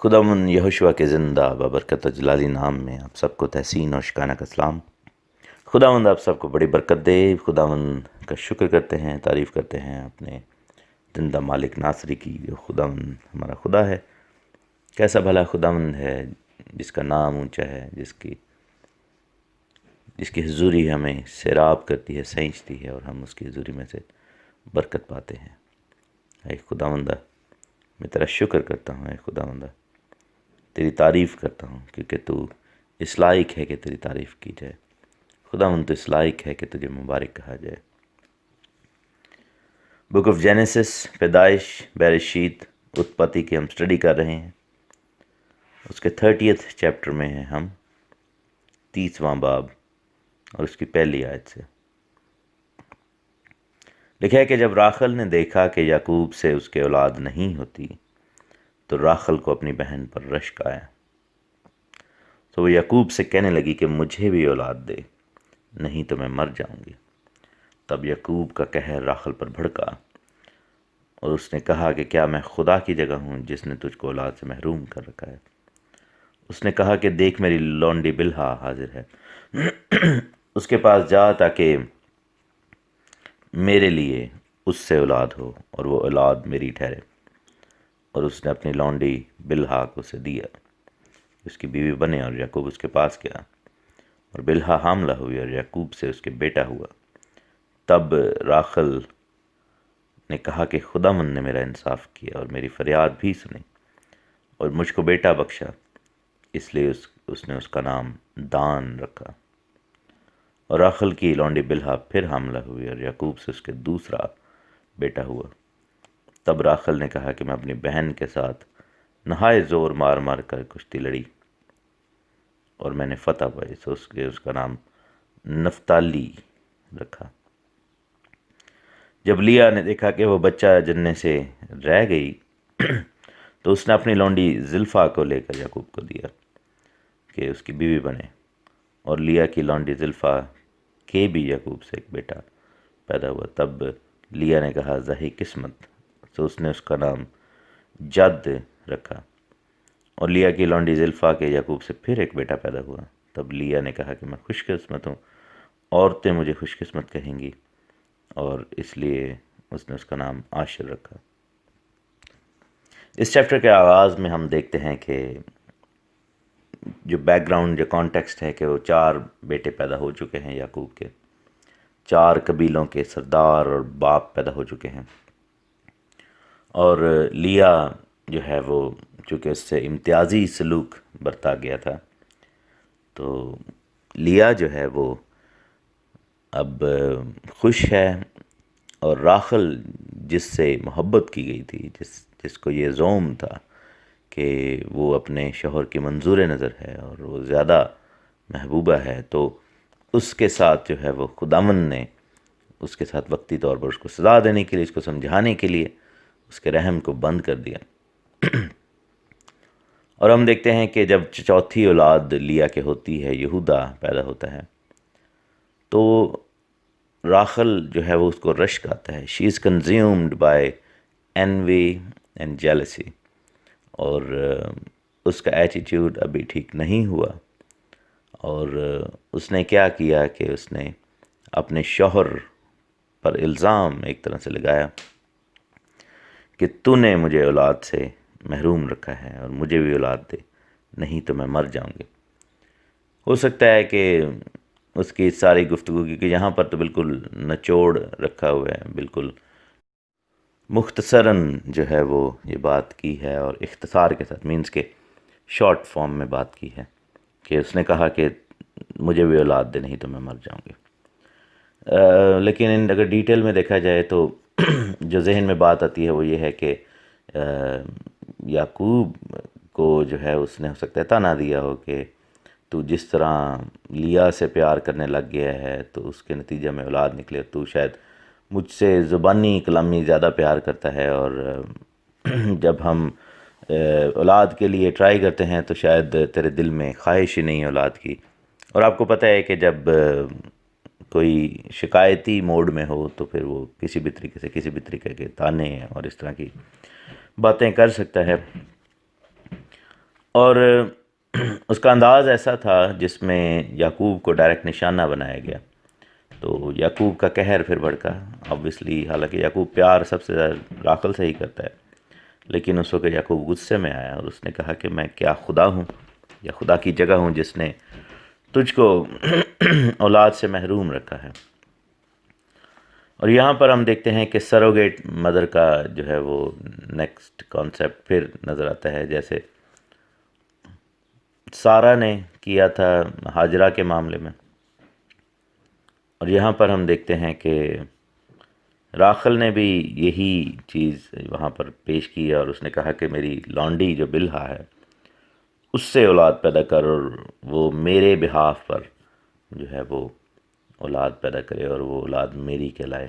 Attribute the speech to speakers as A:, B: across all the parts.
A: خداوند یہوشوا کے زندہ بابرکت و جلالی نام میں آپ سب کو تحسین اور شکرانہ کا سلام۔ خداوند آپ سب کو بڑی برکت دے۔ خداوند کا شکر کرتے ہیں، تعریف کرتے ہیں اپنے زندہ مالک ناصری کی، جو خداوند ہمارا خدا ہے۔ کیسا بھلا خداوند ہے جس کا نام اونچا ہے، جس کی حضوری ہمیں سیراب کرتی ہے، سینچتی ہے، اور ہم اس کی حضوری میں سے برکت پاتے ہیں۔ اے خداوندہ، میں تیرا شکر کرتا ہوں۔ اے خداوندہ، تیری تعریف کرتا ہوں، کیونکہ تو اس لائق ہے کہ تیری تعریف کی جائے۔ خداوند تو اس لائق ہے کہ تجھے مبارک کہا جائے۔ بک آف جینیسس، پیدائش، بیرشیت، اتپتی کی ہم سٹڈی کر رہے ہیں۔ اس کے 30th چیپٹر میں ہیں ہم، 30واں باب اور اس کی پہلی آیت سے لکھا ہے کہ جب راخل نے دیکھا کہ یعقوب سے اس کے اولاد نہیں ہوتی تو راخل کو اپنی بہن پر رشک آیا، تو وہ یعقوب سے کہنے لگی کہ مجھے بھی اولاد دے، نہیں تو میں مر جاؤں گی۔ تب یعقوب کا قہر راخل پر بھڑکا اور اس نے کہا کہ کیا میں خدا کی جگہ ہوں جس نے تجھ کو اولاد سے محروم کر رکھا ہے؟ اس نے کہا کہ دیکھ میری لونڈی بلہا حاضر ہے، اس کے پاس جا تاکہ میرے لیے اس سے اولاد ہو اور وہ اولاد میری ٹھہرے۔ اور اس نے اپنی لونڈی بلہا کو اسے دیا، اس کی بیوی بنے، اور یعقوب اس کے پاس گیا، اور بلہا حاملہ ہوئی اور یعقوب سے اس کے بیٹا ہوا۔ تب راخل نے کہا کہ خداوند نے میرا انصاف کیا اور میری فریاد بھی سنی اور مجھ کو بیٹا بخشا، اس لیے اس نے اس کا نام دان رکھا۔ اور راخل کی لونڈی بلہا پھر حاملہ ہوئی اور یعقوب سے اس کے دوسرا بیٹا ہوا۔ تب راخل نے کہا کہ میں اپنی بہن کے ساتھ نہایت زور مار مار کر کشتی لڑی اور میں نے فتح پائی، تو اس کا نام نفتالی رکھا۔ جب لیا نے دیکھا کہ وہ بچہ جننے سے رہ گئی تو اس نے اپنی لونڈی زلفا کو لے کر یعقوب کو دیا کہ اس کی بیوی بنے، اور لیا کی لونڈی زلفا کے بھی یعقوب سے ایک بیٹا پیدا ہوا۔ تب لیا نے کہا زہی قسمت، تو اس نے اس کا نام جد رکھا۔ اور لیا کی لونڈی زلفا کے یعقوب سے پھر ایک بیٹا پیدا ہوا۔ تب لیا نے کہا کہ میں خوش قسمت ہوں، عورتیں مجھے خوش قسمت کہیں گی، اور اس لیے اس نے اس کا نام عاشر رکھا۔ اس چیپٹر کے آغاز میں ہم دیکھتے ہیں کہ جو بیک گراؤنڈ، جو کانٹیکسٹ ہے کہ وہ 4 بیٹے پیدا ہو چکے ہیں یعقوب کے، 4 قبیلوں کے سردار اور باپ پیدا ہو چکے ہیں، اور لیا جو ہے وہ چونکہ اس سے امتیازی سلوک برتا گیا تھا، تو لیا جو ہے وہ اب خوش ہے، اور راخل جس سے محبت کی گئی تھی، جس کو یہ زوم تھا کہ وہ اپنے شوہر کی منظور نظر ہے اور وہ زیادہ محبوبہ ہے، تو اس کے ساتھ جو ہے وہ خداوند نے اس کے ساتھ وقتی طور پر اس کو سزا دینے کے لیے، اس کو سمجھانے کے لیے اس کے رحم کو بند کر دیا۔ اور ہم دیکھتے ہیں کہ جب چوتھی اولاد لیا کے ہوتی ہے، یہودا پیدا ہوتا ہے، تو راخل جو ہے وہ اس کو رشک آتا ہے، she is consumed by envy and jealousy، اور اس کا ایٹیٹیوڈ ابھی ٹھیک نہیں ہوا، اور اس نے کیا کیا کہ اس نے اپنے شوہر پر الزام ایک طرح سے لگایا کہ تو نے مجھے اولاد سے محروم رکھا ہے اور مجھے بھی اولاد دے، نہیں تو میں مر جاؤں گی۔ ہو سکتا ہے کہ اس کی ساری گفتگو، کیونکہ یہاں پر تو بالکل نچوڑ رکھا ہوا ہے، بالکل مختصراً جو ہے وہ یہ بات کی ہے، اور اختصار کے ساتھ مینس کے شارٹ فارم میں بات کی ہے کہ اس نے کہا کہ مجھے بھی اولاد دے، نہیں تو میں مر جاؤں گی۔ لیکن اگر ڈیٹیل میں دیکھا جائے تو جو ذہن میں بات آتی ہے وہ یہ ہے کہ یعقوب کو جو ہے اس نے ہو سکتا ہے تانا دیا ہو کہ تو جس طرح لیا سے پیار کرنے لگ گیا ہے تو اس کے نتیجہ میں اولاد نکلے، تو شاید مجھ سے زبانی کلامی زیادہ پیار کرتا ہے، اور جب ہم اولاد کے لیے ٹرائی کرتے ہیں تو شاید تیرے دل میں خواہش ہی نہیں اولاد کی۔ اور آپ کو پتہ ہے کہ جب کوئی شکایتی موڈ میں ہو تو پھر وہ کسی بھی طریقے کے تانے اور اس طرح کی باتیں کر سکتا ہے۔ اور اس کا انداز ایسا تھا جس میں یعقوب کو ڈائریکٹ نشانہ بنایا گیا. تو یعقوب کا قہر پھر بھڑکا آبویسلی، حالانکہ یعقوب پیار سب سے زیادہ راخل سے ہی کرتا ہے، لیکن اس وقت یعقوب غصے میں آیا اور اس نے کہا کہ میں کیا خدا ہوں یا خدا کی جگہ ہوں جس نے تجھ کو اولاد سے محروم رکھا ہے. اور یہاں پر ہم دیکھتے ہیں کہ سروگیٹ مدر کا جو ہے وہ نیکسٹ کانسیپٹ پھر نظر آتا ہے، جیسے سارہ نے کیا تھا ہاجرہ کے معاملے میں. اور یہاں پر ہم دیکھتے ہیں کہ راخل نے بھی یہی چیز وہاں پر پیش کی اور اس نے کہا کہ میری لانڈی جو بلہا ہے اس سے اولاد پیدا کر اور وہ میرے بہاف پر جو ہے وہ اولاد پیدا کرے اور وہ اولاد میری کہلائے.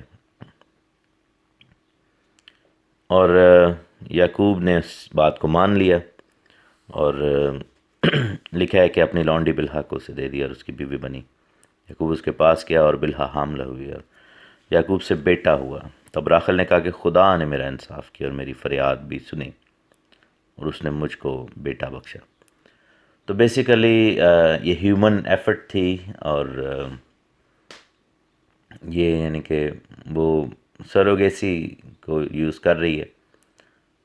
A: اور یعقوب نے اس بات کو مان لیا اور لکھا ہے کہ اپنی لانڈی بلہا کو اسے دے دیا اور اس کی بیوی بنی. یعقوب اس کے پاس گیا اور بلہا حاملہ ہوئی اور یعقوب سے بیٹا ہوا. تب راخل نے کہا کہ خدا نے میرا انصاف کیا اور میری فریاد بھی سنی اور اس نے مجھ کو بیٹا بخشا. تو بیسیکلی یہ ہیومن ایفرٹ تھی اور یہ یعنی کہ وہ سروگیسی کو یوز کر رہی ہے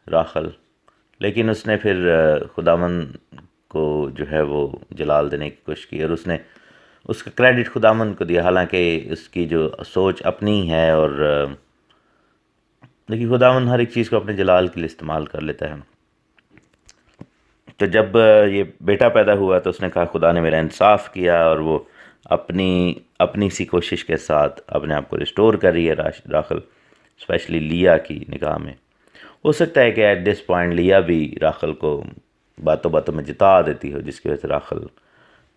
A: راخل، لیکن اس نے پھر خداوند کو جو ہے وہ جلال دینے کی کوشش کی اور اس نے اس کا کریڈٹ خداوند کو دیا، حالانکہ اس کی جو سوچ اپنی ہے. اور لیکن خداوند ہر ایک چیز کو اپنے جلال کے لیے استعمال کر لیتا ہے. تو جب یہ بیٹا پیدا ہوا تو اس نے کہا خدا نے میرا انصاف کیا اور وہ اپنی سی کوشش کے ساتھ اپنے آپ کو ریسٹور کر رہی ہے راخل، اسپیشلی لیا کی نگاہ میں. ہو سکتا ہے کہ ایٹ دس پوائنٹ لیا بھی راخل کو باتوں باتوں میں جتا دیتی ہو، جس کی وجہ سے راخل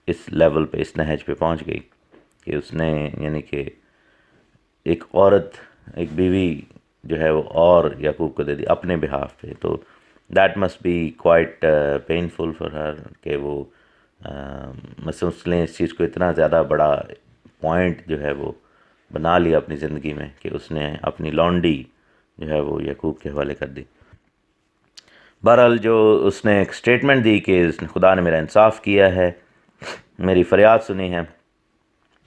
A: اس لیول پہ اس نہج پہ پہنچ گئی کہ اس نے یعنی کہ ایک عورت، ایک بیوی جو ہے وہ اور یعقوب کو دے دی اپنے بہاف پہ. تو that must be quite painful for her کہ وہ مثلا اس نے اس چیز کو اتنا زیادہ بڑا پوائنٹ جو ہے وہ بنا لیا اپنی زندگی میں کہ اس نے اپنی لانڈی جو ہے وہ یعقوب کے حوالے کر دی. بہرحال جو اس نے ایک سٹیٹمنٹ دی کہ خدا نے میرا انصاف کیا ہے، میری فریاد سنی ہے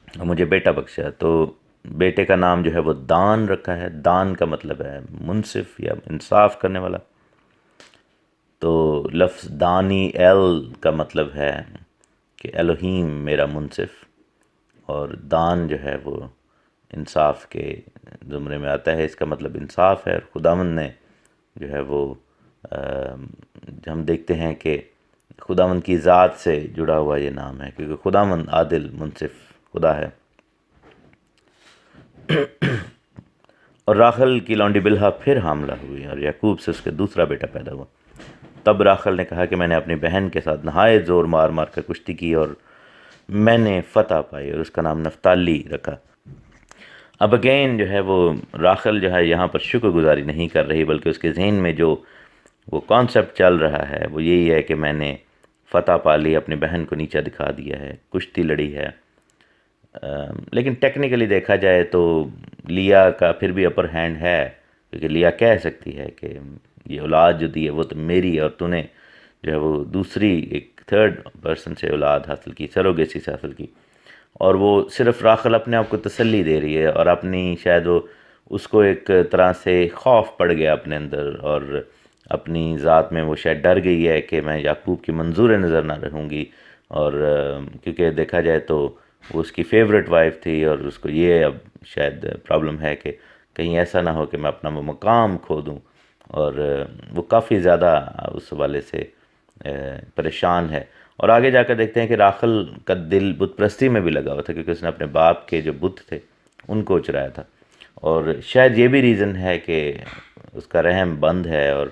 A: اور مجھے بیٹا بخشا. تو بیٹے کا نام جو ہے وہ دان رکھا ہے. دان کا مطلب ہے منصف یا انصاف کرنے والا. تو لفظ دانی ایل کا مطلب ہے کہ الوہیم میرا منصف، اور دان جو ہے وہ انصاف کے زمرے میں آتا ہے. اس کا مطلب انصاف ہے. اور خداوند نے جو ہے وہ ہم دیکھتے ہیں کہ خداوند کی ذات سے جڑا ہوا یہ نام ہے، کیونکہ خداوند عادل منصف خدا ہے. اور راخل کی لانڈی بلہا پھر حاملہ ہوئی اور یعقوب سے اس کے دوسرا بیٹا پیدا ہوا. تب راخل نے کہا کہ میں نے اپنی بہن کے ساتھ نہایت زور مار مار کر کشتی کی اور میں نے فتح پائی اور اس کا نام نفتالی رکھا. اب اگین جو ہے وہ راخل جو ہے یہاں پر شکر گزاری نہیں کر رہی، بلکہ اس کے ذہن میں جو وہ کانسیپٹ چل رہا ہے وہ یہی ہے کہ میں نے فتح پا لی، اپنی بہن کو نیچا دکھا دیا ہے، کشتی لڑی ہے. لیکن ٹیکنیکلی دیکھا جائے تو لیا کا پھر بھی اپر ہینڈ ہے، کیونکہ لیا کہہ سکتی ہے کہ یہ اولاد جو دی ہے وہ تو میری ہے اور تو نے جو ہے وہ دوسری ایک تھرڈ پرسن سے اولاد حاصل کی، سروگیسی سے حاصل کی. اور وہ صرف راخل اپنے آپ کو تسلی دے رہی ہے اور اپنی شاید وہ اس کو ایک طرح سے خوف پڑ گیا اپنے اندر اور اپنی ذات میں وہ شاید ڈر گئی ہے کہ میں یعقوب کی منظور نظر نہ رہوں گی. اور کیونکہ دیکھا جائے تو وہ اس کی فیوریٹ وائف تھی اور اس کو یہ اب شاید پرابلم ہے کہ کہیں ایسا نہ ہو کہ میں اپنا وہ مقام کھو دوں. اور وہ کافی زیادہ اس حوالے سے پریشان ہے. اور آگے جا کر دیکھتے ہیں کہ راخل کا دل بت پرستی میں بھی لگا ہوا تھا، کیونکہ اس نے اپنے باپ کے جو بت تھے ان کو چرایا تھا. اور شاید یہ بھی ریزن ہے کہ اس کا رحم بند ہے اور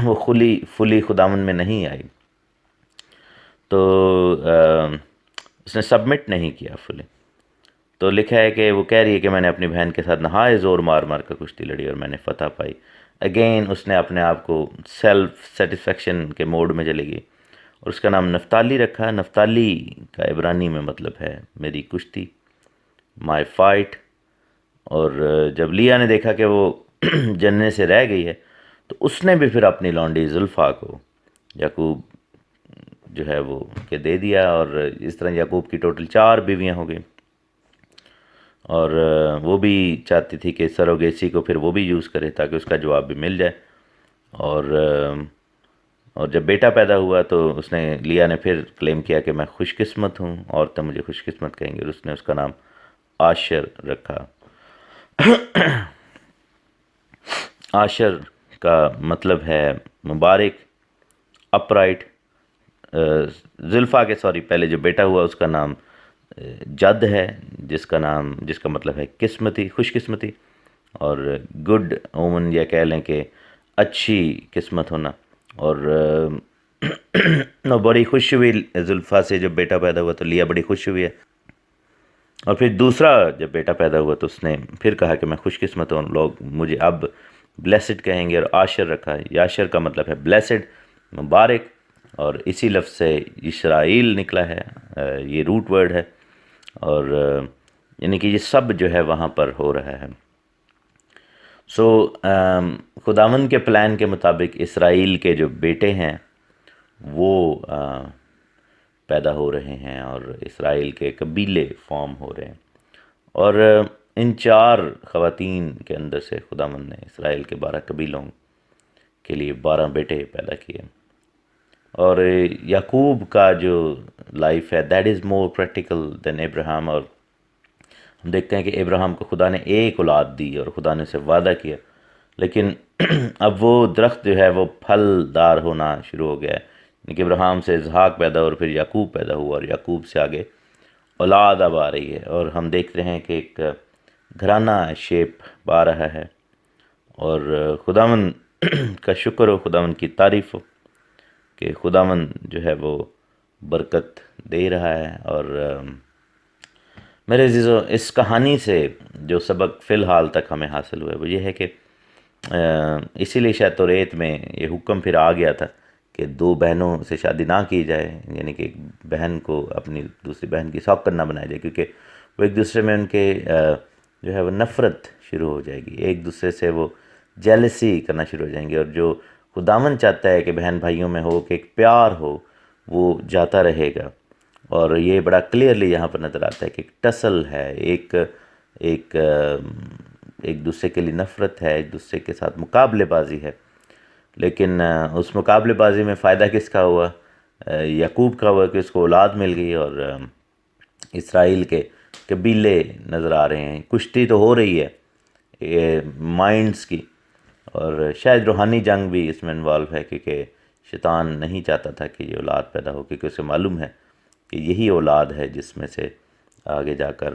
A: وہ فلی خداوند میں نہیں آئی. تو اس نے سبمٹ نہیں کیا فلی. تو لکھا ہے کہ وہ کہہ رہی ہے کہ میں نے اپنی بہن کے ساتھ نہایت زور مار مار کر کشتی لڑی اور میں نے فتح پائی. اگین اس نے اپنے آپ کو سیلف سیٹسفیکشن کے موڈ میں چلے گئی اور اس کا نام نفتالی رکھا. نفتالی کا عبرانی میں مطلب ہے میری کشتی، مائی فائٹ. اور جب لیا نے دیکھا کہ وہ جننے سے رہ گئی ہے تو اس نے بھی پھر اپنی لانڈی زلفا کو یعقوب جو ہے وہ کہ دے دیا، اور اس طرح یعقوب کی ٹوٹل 4 بیویاں ہو گئیں، اور وہ بھی چاہتی تھی کہ سروگیسی کو پھر وہ بھی یوز کرے تاکہ اس کا جواب بھی مل جائے، اور جب بیٹا پیدا ہوا تو اس نے لیا نے پھر کلیم کیا کہ میں خوش قسمت ہوں، عورتیں مجھے خوش قسمت کہیں گے، اور اس نے اس کا نام عاشر رکھا۔ عاشر کا مطلب ہے مبارک، اپرائٹ۔ زلفا کے پہلے جو بیٹا ہوا اس کا نام جد ہے، جس کا مطلب ہے قسمتی، خوش قسمتی، اور گڈ اومن یا کہہ لیں کہ اچھی قسمت ہونا، اور بڑی خوش ہوئی زلفا سے جب بیٹا پیدا ہوا، تو لیا بڑی خوش ہوئی ہے، اور پھر دوسرا جب بیٹا پیدا ہوا تو اس نے پھر کہا کہ میں خوش قسمت ہوں، لوگ مجھے اب بلیسڈ کہیں گے، اور عاشر رکھا ہے۔ یاشر کا مطلب ہے بلیسڈ، مبارک، اور اسی لفظ سے اسرائیل نکلا ہے، یہ روٹ ورڈ ہے، اور یعنی کہ یہ سب جو ہے وہاں پر ہو رہا ہے۔ خداوند کے پلان کے مطابق اسرائیل کے جو بیٹے ہیں وہ پیدا ہو رہے ہیں، اور اسرائیل کے قبیلے فارم ہو رہے ہیں، اور ان 4 خواتین کے اندر سے خداوند نے اسرائیل کے 12 قبیلوں کے لیے 12 بیٹے پیدا کیے، اور یعقوب کا جو لائف ہے دیٹ از مور پریکٹیکل دین ابراہیم، اور ہم دیکھتے ہیں کہ ابراہیم کو خدا نے ایک اولاد دی اور خدا نے اسے وعدہ کیا، لیکن اب وہ درخت جو ہے وہ پھل دار ہونا شروع ہو گیا ہے، یعنی کہ ابراہیم سے اسحاق پیدا اور پھر یعقوب پیدا ہوا، اور یعقوب سے آگے اولاد اب آ رہی ہے، اور ہم دیکھ رہے ہیں کہ ایک گھرانہ شیپ پا رہا ہے، اور خداوند کا شکر ہو، خداوند کی تعریف ہو کہ خداوند جو ہے وہ برکت دے رہا ہے۔ اور میرے عزیزو، اس کہانی سے جو سبق فی الحال تک ہمیں حاصل ہوا ہے وہ یہ ہے کہ اسی لیے شاید توریت میں یہ حکم پھر آ گیا تھا کہ 2 بہنوں سے شادی نہ کی جائے، یعنی کہ ایک بہن کو اپنی دوسری بہن کی سوکن نہ بنایا جائے، کیونکہ وہ ایک دوسرے میں ان کے جو ہے وہ نفرت شروع ہو جائے گی، ایک دوسرے سے وہ جیلسی کرنا شروع ہو جائیں گے، اور جو خداوند چاہتا ہے کہ بہن بھائیوں میں ہو کہ ایک پیار ہو وہ جاتا رہے گا، اور یہ بڑا کلیئرلی یہاں پر نظر آتا ہے کہ ایک ٹسل ہے، ایک دوسرے کے لیے نفرت ہے، ایک دوسرے کے ساتھ مقابلے بازی ہے، لیکن اس مقابلے بازی میں فائدہ کس کا ہوا؟ یعقوب کا ہوا کہ اس کو اولاد مل گئی، اور اسرائیل کے قبیلے نظر آ رہے ہیں، کشتی تو ہو رہی ہے مائنڈز کی، اور شاید روحانی جنگ بھی اس میں انوالو ہے، کیونکہ شیطان نہیں چاہتا تھا کہ یہ اولاد پیدا ہو، کیونکہ اسے معلوم ہے کہ یہی اولاد ہے جس میں سے آگے جا کر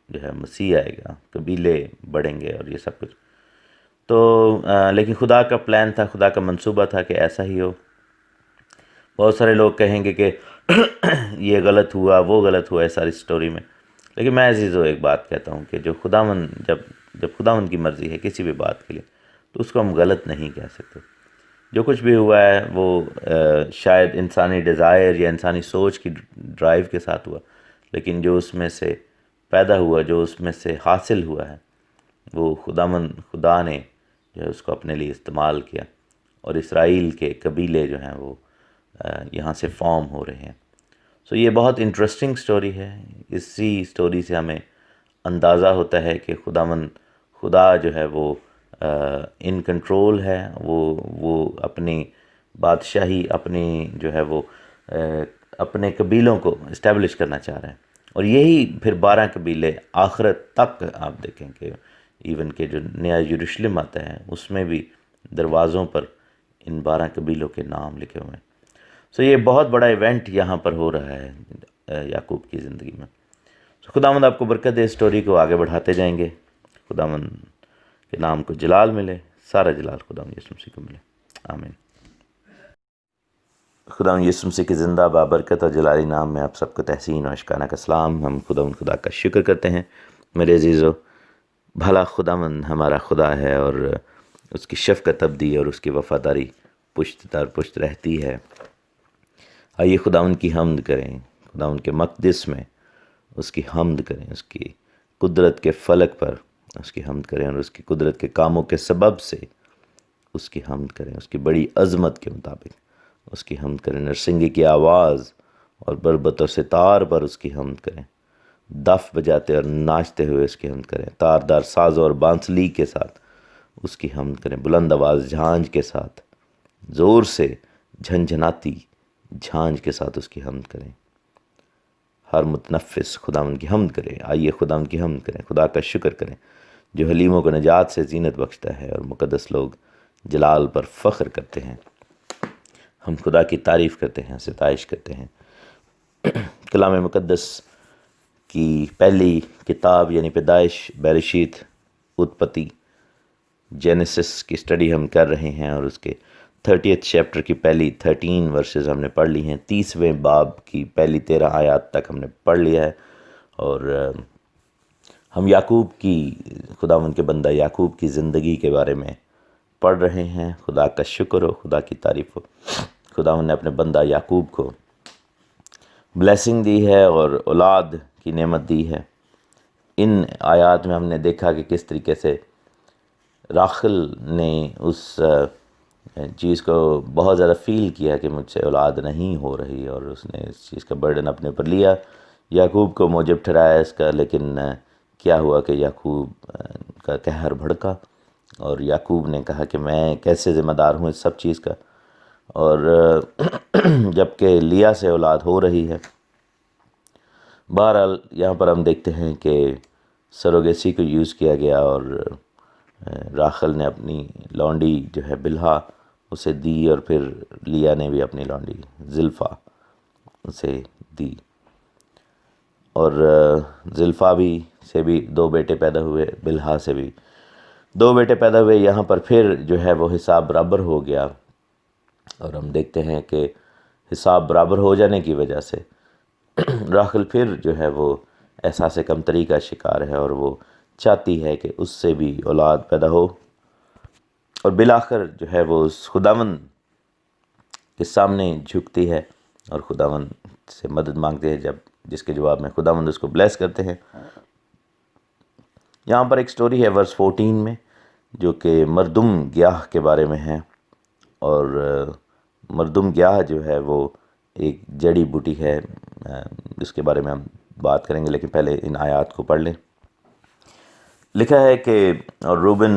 A: جو ہے مسیح آئے گا، قبیلے بڑھیں گے اور یہ سب کچھ، تو لیکن خدا کا پلان تھا، خدا کا منصوبہ تھا کہ ایسا ہی ہو۔ بہت سارے لوگ کہیں گے کہ یہ غلط ہوا، وہ غلط ہوا ہے ساری سٹوری میں، لیکن میں عزیزو ایک بات کہتا ہوں کہ جو خداوند جب خداوند کی مرضی ہے کسی بھی بات کے لیے تو اس کو ہم غلط نہیں کہہ سکتے۔ جو کچھ بھی ہوا ہے وہ شاید انسانی ڈیزائر یا انسانی سوچ کی ڈرائیو کے ساتھ ہوا، لیکن جو اس میں سے پیدا ہوا، جو اس میں سے حاصل ہوا ہے، وہ خدا نے جو ہے اس کو اپنے لیے استعمال کیا، اور اسرائیل کے قبیلے جو ہیں وہ یہاں سے فارم ہو رہے ہیں۔ یہ بہت انٹرسٹنگ سٹوری ہے، اسی سٹوری سے ہمیں اندازہ ہوتا ہے کہ خدا جو ہے وہ ان کنٹرول ہے، وہ اپنی بادشاہی اپنی جو ہے وہ اپنے قبیلوں کو اسٹیبلش کرنا چاہ رہے ہیں، اور یہی پھر 12 قبیلے آخرت تک آپ دیکھیں کہ ایون کہ جو نیا یروشلم آتا ہے اس میں بھی دروازوں پر ان 12 قبیلوں کے نام لکھے ہوئے ہیں۔ یہ بہت بڑا ایونٹ یہاں پر ہو رہا ہے یعقوب کی زندگی میں۔ خداوند آپ کو برکت دے، اسٹوری کو آگے بڑھاتے جائیں گے، خداوند کے نام کو جلال ملے، سارا جلال خداوند یسوع مسیح کو ملے، آمین۔ خداوند یسوع مسیح کی زندہ بابرکت اور جلالی نام میں آپ سب کو تحسین اور اشکانہ کا سلام۔ ہم خدا کا شکر کرتے ہیں میرے عزیزو، بھلا خداوند ہمارا خدا ہے، اور اس کی شفقت ابدی اور اس کی وفاداری پشت در پشت رہتی ہے۔ آئیے خداوند کی حمد کریں، خداوند کے مقدس میں اس کی حمد کریں، اس کی قدرت کے فلک پر اس کی حمد کریں، اور اس کی قدرت کے کاموں کے سبب سے اس کی حمد کریں، اس کی بڑی عظمت کے مطابق اس کی حمد کریں، نرسنگی کی آواز اور بربط و ستار پر اس کی حمد کریں، دف بجاتے اور ناچتے ہوئے اس کی حمد کریں، تاردار سازوں اور بانسلی کے ساتھ اس کی حمد کریں، بلند آواز جھانج کے ساتھ، زور سے جھنجھناتی جھانج کے ساتھ اس کی حمد کریں۔ ہر متنفس خداوند کی حمد کرے، آئیے خداوند کی حمد کریں، خدا کا شکر کریں جو حلیموں کو نجات سے زینت بخشتا ہے اور مقدس لوگ جلال پر فخر کرتے ہیں۔ ہم خدا کی تعریف کرتے ہیں، ستائش کرتے ہیں۔ کلام مقدس کی پہلی کتاب یعنی پیدائش، بیرشیت، اتپتی، جینیسس کی سٹڈی ہم کر رہے ہیں، اور اس کے 30th چیپٹر کی پہلی 13 ورسز ہم نے پڑھ لی ہیں۔ 30ویں باب کی پہلی 13 آیات تک ہم نے پڑھ لیا ہے، اور ہم یعقوب کی، خداوند کے بندہ یعقوب کی زندگی کے بارے میں پڑھ رہے ہیں۔ خدا کا شکر ہو، خدا کی تعریف ہو، خداوند نے اپنے بندہ یعقوب کو بلیسنگ دی ہے اور اولاد کی نعمت دی ہے۔ ان آیات میں ہم نے دیکھا کہ کس طریقے سے راخل نے اس چیز کو بہت زیادہ فیل کیا کہ مجھ سے اولاد نہیں ہو رہی، اور اس نے اس چیز کا برڈن اپنے اوپر لیا، یعقوب کو موجب ٹھہرایا اس کا۔ لیکن کیا ہوا کہ یعقوب کا قہر بھڑکا، اور یعقوب نے کہا کہ میں کیسے ذمہ دار ہوں اس سب چیز کا، اور جب کہ لیا سے اولاد ہو رہی ہے۔ بہرحال یہاں پر ہم دیکھتے ہیں کہ سروگیسی کو یوز کیا گیا، اور راخل نے اپنی لونڈی جو ہے بلہا اسے دی، اور پھر لیا نے بھی اپنی لونڈی زلفا اسے دی، اور زلفا بھی سے بھی 2 بیٹے پیدا ہوئے، بلہا سے بھی 2 بیٹے پیدا ہوئے۔ یہاں پر پھر جو ہے وہ حساب برابر ہو گیا، اور ہم دیکھتے ہیں کہ حساب برابر ہو جانے کی وجہ سے راخل پھر جو ہے وہ احساس کمتری کا شکار ہے، اور وہ چاہتی ہے کہ اس سے بھی اولاد پیدا ہو، اور بالآخر جو ہے وہ اس خداوند کے سامنے جھکتی ہے اور خداوند سے مدد مانگتے ہیں، جس کے جواب میں خداوند اس کو بلیس کرتے ہیں۔ یہاں پر ایک سٹوری ہے ورس 14 میں، جو کہ مردم گیاہ کے بارے میں ہے، اور مردم گیاہ جو ہے وہ ایک جڑی بوٹی ہے، اس کے بارے میں ہم بات کریں گے، لیکن پہلے ان آیات کو پڑھ لیں۔ لکھا ہے کہ اور روبن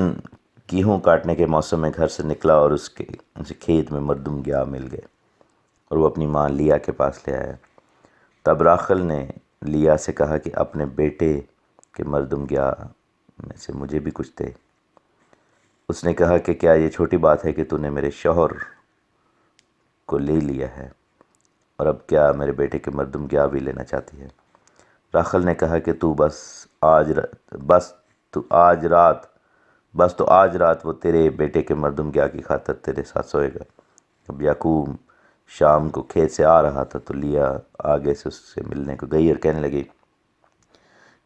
A: گیہوں کاٹنے کے موسم میں گھر سے نکلا، اور اسے کھیت میں مردم گیاہ مل گئے، اور وہ اپنی ماں لیا کے پاس لے آیا۔ تب راخل نے لیا سے کہا کہ اپنے بیٹے کے مردم گیاہ میں سے مجھے بھی کچھ دے۔ اس نے کہا کہ کیا یہ چھوٹی بات ہے کہ تو نے میرے شوہر کو لے لیا ہے، اور اب کیا میرے بیٹے کے مردم گیاہ بھی لینا چاہتی ہے؟ راخل نے کہا کہ تو آج رات وہ تیرے بیٹے کے مردم گیاہ کی خاطر تیرے ساتھ سوئے گا۔ اب یعقوب شام کو کھیت سے آ رہا تھا، تو لیا آگے سے اس سے ملنے کو گئی اور کہنے لگی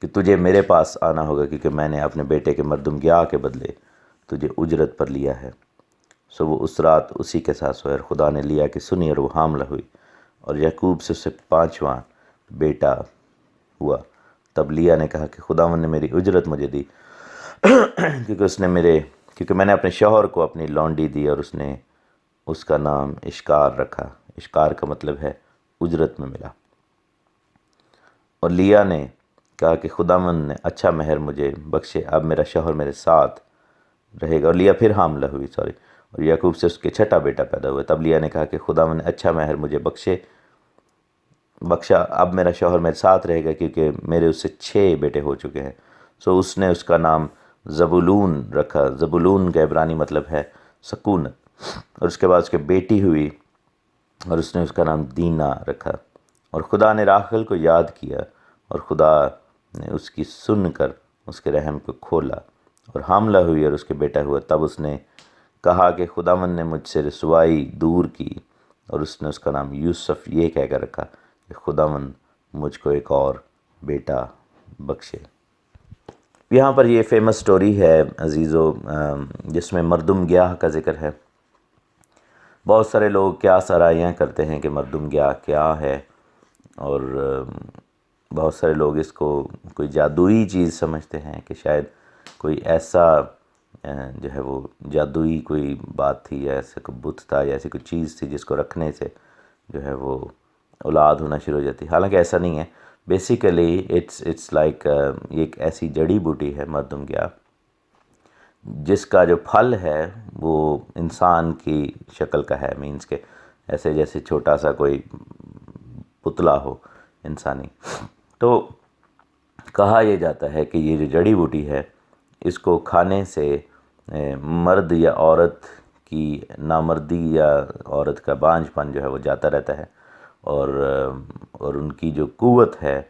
A: کہ تجھے میرے پاس آنا ہوگا، کیونکہ میں نے اپنے بیٹے کے مردم گیاہ کے بدلے تجھے اجرت پر لیا ہے۔ سو وہ اس رات اسی کے ساتھ سوئے، اور خدا نے لیا کی سنی اور وہ حاملہ ہوئی، اور یعقوب سے اسے 5واں بیٹا ہوا۔ تب لیا نے کہا کہ خداوند نے میری اجرت مجھے دی، کیونکہ میں نے اپنے شوہر کو اپنی لونڈی دی، اور اس نے اس کا نام اشکار رکھا۔ اشکار کا مطلب ہے اجرت میں ملا۔ اور لیا نے کہا کہ خداوند نے اچھا مہر مجھے بخشے، اب میرا شوہر میرے ساتھ رہے گا، اور لیا پھر حاملہ ہوئی اور یعقوب سے اس کے 6واں بیٹا پیدا ہوا۔ تب لیا نے کہا کہ خداوند نے اچھا مہر مجھے بخشا، اب میرا شوہر میرے ساتھ رہے گا، کیونکہ میرے اس سے 6 بیٹے ہو چکے ہیں۔ سو اس نے اس کا نام زبولون رکھا۔ زبولون کا عبرانی مطلب ہے سکونت۔ اور اس کے بعد اس کے بیٹی ہوئی، اور اس نے اس کا نام دینا رکھا۔ اور خدا نے راخل کو یاد کیا، اور خدا نے اس کی سن کر اس کے رحم کو کھولا، اور حاملہ ہوئی اور اس کے بیٹا ہوا۔ تب اس نے کہا کہ خداوند نے مجھ سے رسوائی دور کی، اور اس نے اس کا نام یوسف یہ کہہ کر رکھا کہ خداوند مجھ کو ایک اور بیٹا بخشے۔ یہاں پر یہ فیمس سٹوری ہے عزیزو، جس میں مردم گیاہ کا ذکر ہے۔ بہت سارے لوگ کیا سرائیاں کرتے ہیں کہ مردم گیاہ کیا ہے، اور بہت سارے لوگ اس کو کوئی جادوئی چیز سمجھتے ہیں کہ شاید کوئی ایسا جو ہے وہ جادوئی کوئی بات تھی یا ایسا کوئی بت تھا یا ایسی کوئی چیز تھی جس کو رکھنے سے جو ہے وہ اولاد ہونا شروع ہو جاتی. حالانکہ ایسا نہیں ہے. بیسیکلی اٹس لائک یہ ایک ایسی جڑی بوٹی ہے مردم گیا جس کا جو پھل ہے وہ انسان کی شکل کا ہے. مینس کہ ایسے جیسے چھوٹا سا کوئی پتلا ہو انسانی. تو کہا یہ جاتا ہے کہ یہ جو جڑی بوٹی ہے اس کو کھانے سے مرد یا عورت کی نامردی یا عورت کا بانجھ پن جو ہے وہ جاتا رہتا ہے، اور ان کی جو قوت ہے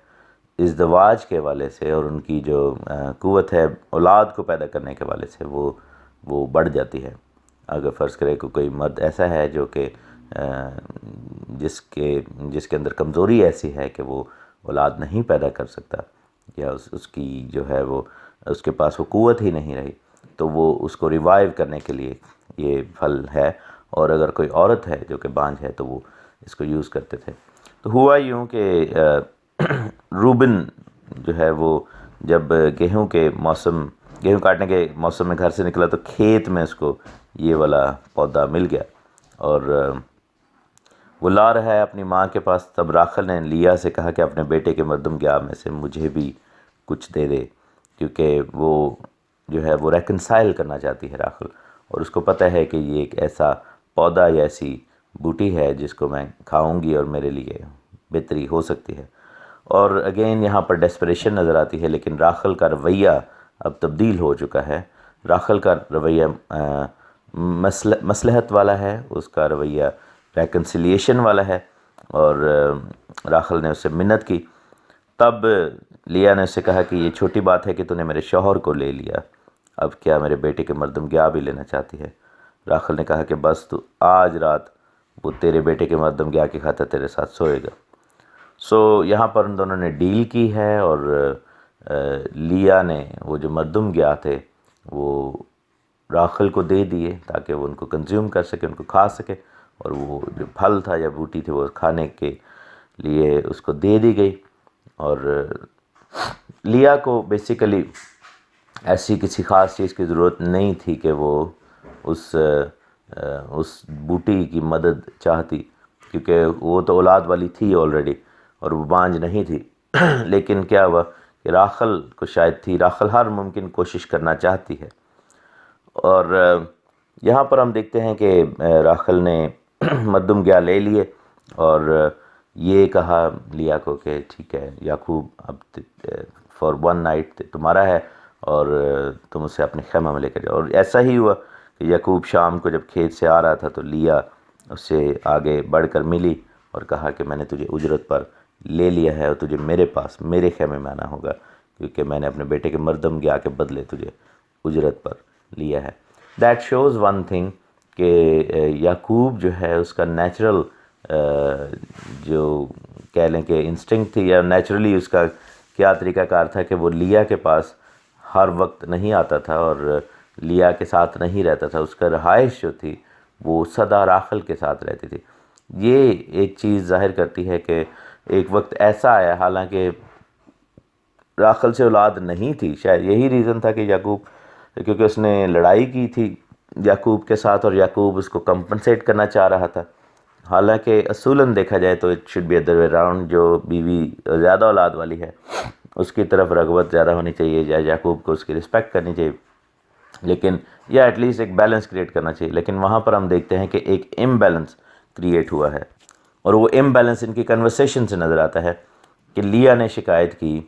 A: ازدواج کے حوالے سے اور ان کی جو قوت ہے اولاد کو پیدا کرنے کے حوالے سے وہ بڑھ جاتی ہے. اگر فرض کرے کہ کوئی مرد ایسا ہے جو کہ جس کے اندر کمزوری ایسی ہے کہ وہ اولاد نہیں پیدا کر سکتا یا اس کی جو ہے وہ اس کے پاس وہ قوت ہی نہیں رہی، تو وہ اس کو ریوائیو کرنے کے لیے یہ پھل ہے. اور اگر کوئی عورت ہے جو کہ بانجھ ہے تو وہ اس کو یوز کرتے تھے. تو ہوا یوں کہ روبن جو ہے وہ جب گیہوں کاٹنے کے موسم میں گھر سے نکلا تو کھیت میں اس کو یہ والا پودا مل گیا اور وہ لا رہا ہے اپنی ماں کے پاس. تب راخل نے لیا سے کہا کہ اپنے بیٹے کے مردم گیا میں سے مجھے بھی کچھ دے دے، کیونکہ وہ جو ہے وہ ریکنسائل کرنا چاہتی ہے راخل، اور اس کو پتہ ہے کہ یہ ایک ایسا پودا یا ایسی بوٹی ہے جس کو میں کھاؤں گی اور میرے لیے بہتری ہو سکتی ہے. اور اگین یہاں پر ڈیسپریشن نظر آتی ہے، لیکن راخل کا رویہ اب تبدیل ہو چکا ہے. راخل کا رویہ مصلحت والا ہے، اس کا رویہ ریکنسیلیشن والا ہے، اور راخل نے اس سے منت کی. تب لیا نے اس سے کہا کہ یہ چھوٹی بات ہے کہ تو نے میرے شوہر کو لے لیا، اب کیا میرے بیٹے کے مردم گیا بھی لینا چاہتی ہے؟ راخل نے کہا کہ بس تو آج رات وہ تیرے بیٹے کے مردم گیا کی خاطر تیرے ساتھ سوئے گا. سو یہاں پر ان دونوں نے ڈیل کی ہے، اور لیا نے وہ جو مردم گیا تھے وہ راخل کو دے دیے تاکہ وہ ان کو کنزیوم کر سکے، ان کو کھا سکے، اور وہ جو پھل تھا یا بوٹی تھی وہ کھانے کے لیے اس کو دے دی گئی. اور لیا کو بیسیکلی ایسی کسی خاص چیز کی ضرورت نہیں تھی کہ وہ اس بوٹی کی مدد چاہتی، کیونکہ وہ تو اولاد والی تھی آلریڈی اور وہ بانجھ نہیں تھی. لیکن کیا ہوا کہ راخل کو شاید تھی، راخل ہر ممکن کوشش کرنا چاہتی ہے. اور یہاں پر ہم دیکھتے ہیں کہ راخل نے مردم گیا لے لیے اور یہ کہا لیا کو کہ ٹھیک ہے یعقوب اب فار ون نائٹ تمہارا ہے اور تم اسے اپنے خیمہ میں لے کر جاؤ. اور ایسا ہی ہوا کہ یعقوب شام کو جب کھیت سے آ رہا تھا تو لیا اس سے آگے بڑھ کر ملی اور کہا کہ میں نے تجھے اجرت پر لے لیا ہے اور تجھے میرے پاس میرے خیمے میں آنا ہوگا، کیونکہ میں نے اپنے بیٹے کے مردم گیا کے بدلے تجھے اجرت پر لیا ہے. دیٹ شوز ون تھنگ کہ یعقوب جو ہے اس کا نیچرل جو کہہ لیں کہ انسٹنکٹ تھی یا نیچرلی اس کا کیا طریقہ کار تھا کہ وہ لیا کے پاس ہر وقت نہیں آتا تھا اور لیا کے ساتھ نہیں رہتا تھا. اس کا رہائش جو تھی وہ سدا راخل کے ساتھ رہتی تھی. یہ ایک چیز ظاہر کرتی ہے کہ ایک وقت ایسا آیا، حالانکہ راخل سے اولاد نہیں تھی، شاید یہی ریزن تھا کہ یعقوب، کیونکہ اس نے لڑائی کی تھی یعقوب کے ساتھ اور یعقوب اس کو کمپنسیٹ کرنا چاہ رہا تھا. حالانکہ اصولاً دیکھا جائے تو it should be other way round, جو بیوی زیادہ اولاد والی ہے اس کی طرف رغبت زیادہ ہونی چاہیے یا یعقوب کو اس کی رسپیکٹ کرنی چاہیے، لیکن یا ایٹ لیسٹ ایک بیلنس کریٹ کرنا چاہیے. لیکن وہاں پر ہم دیکھتے ہیں کہ ایک امبیلنس کریٹ ہوا ہے، اور وہ امبیلنس ان کی کنورسیشن سے نظر آتا ہے کہ لیا نے شکایت کی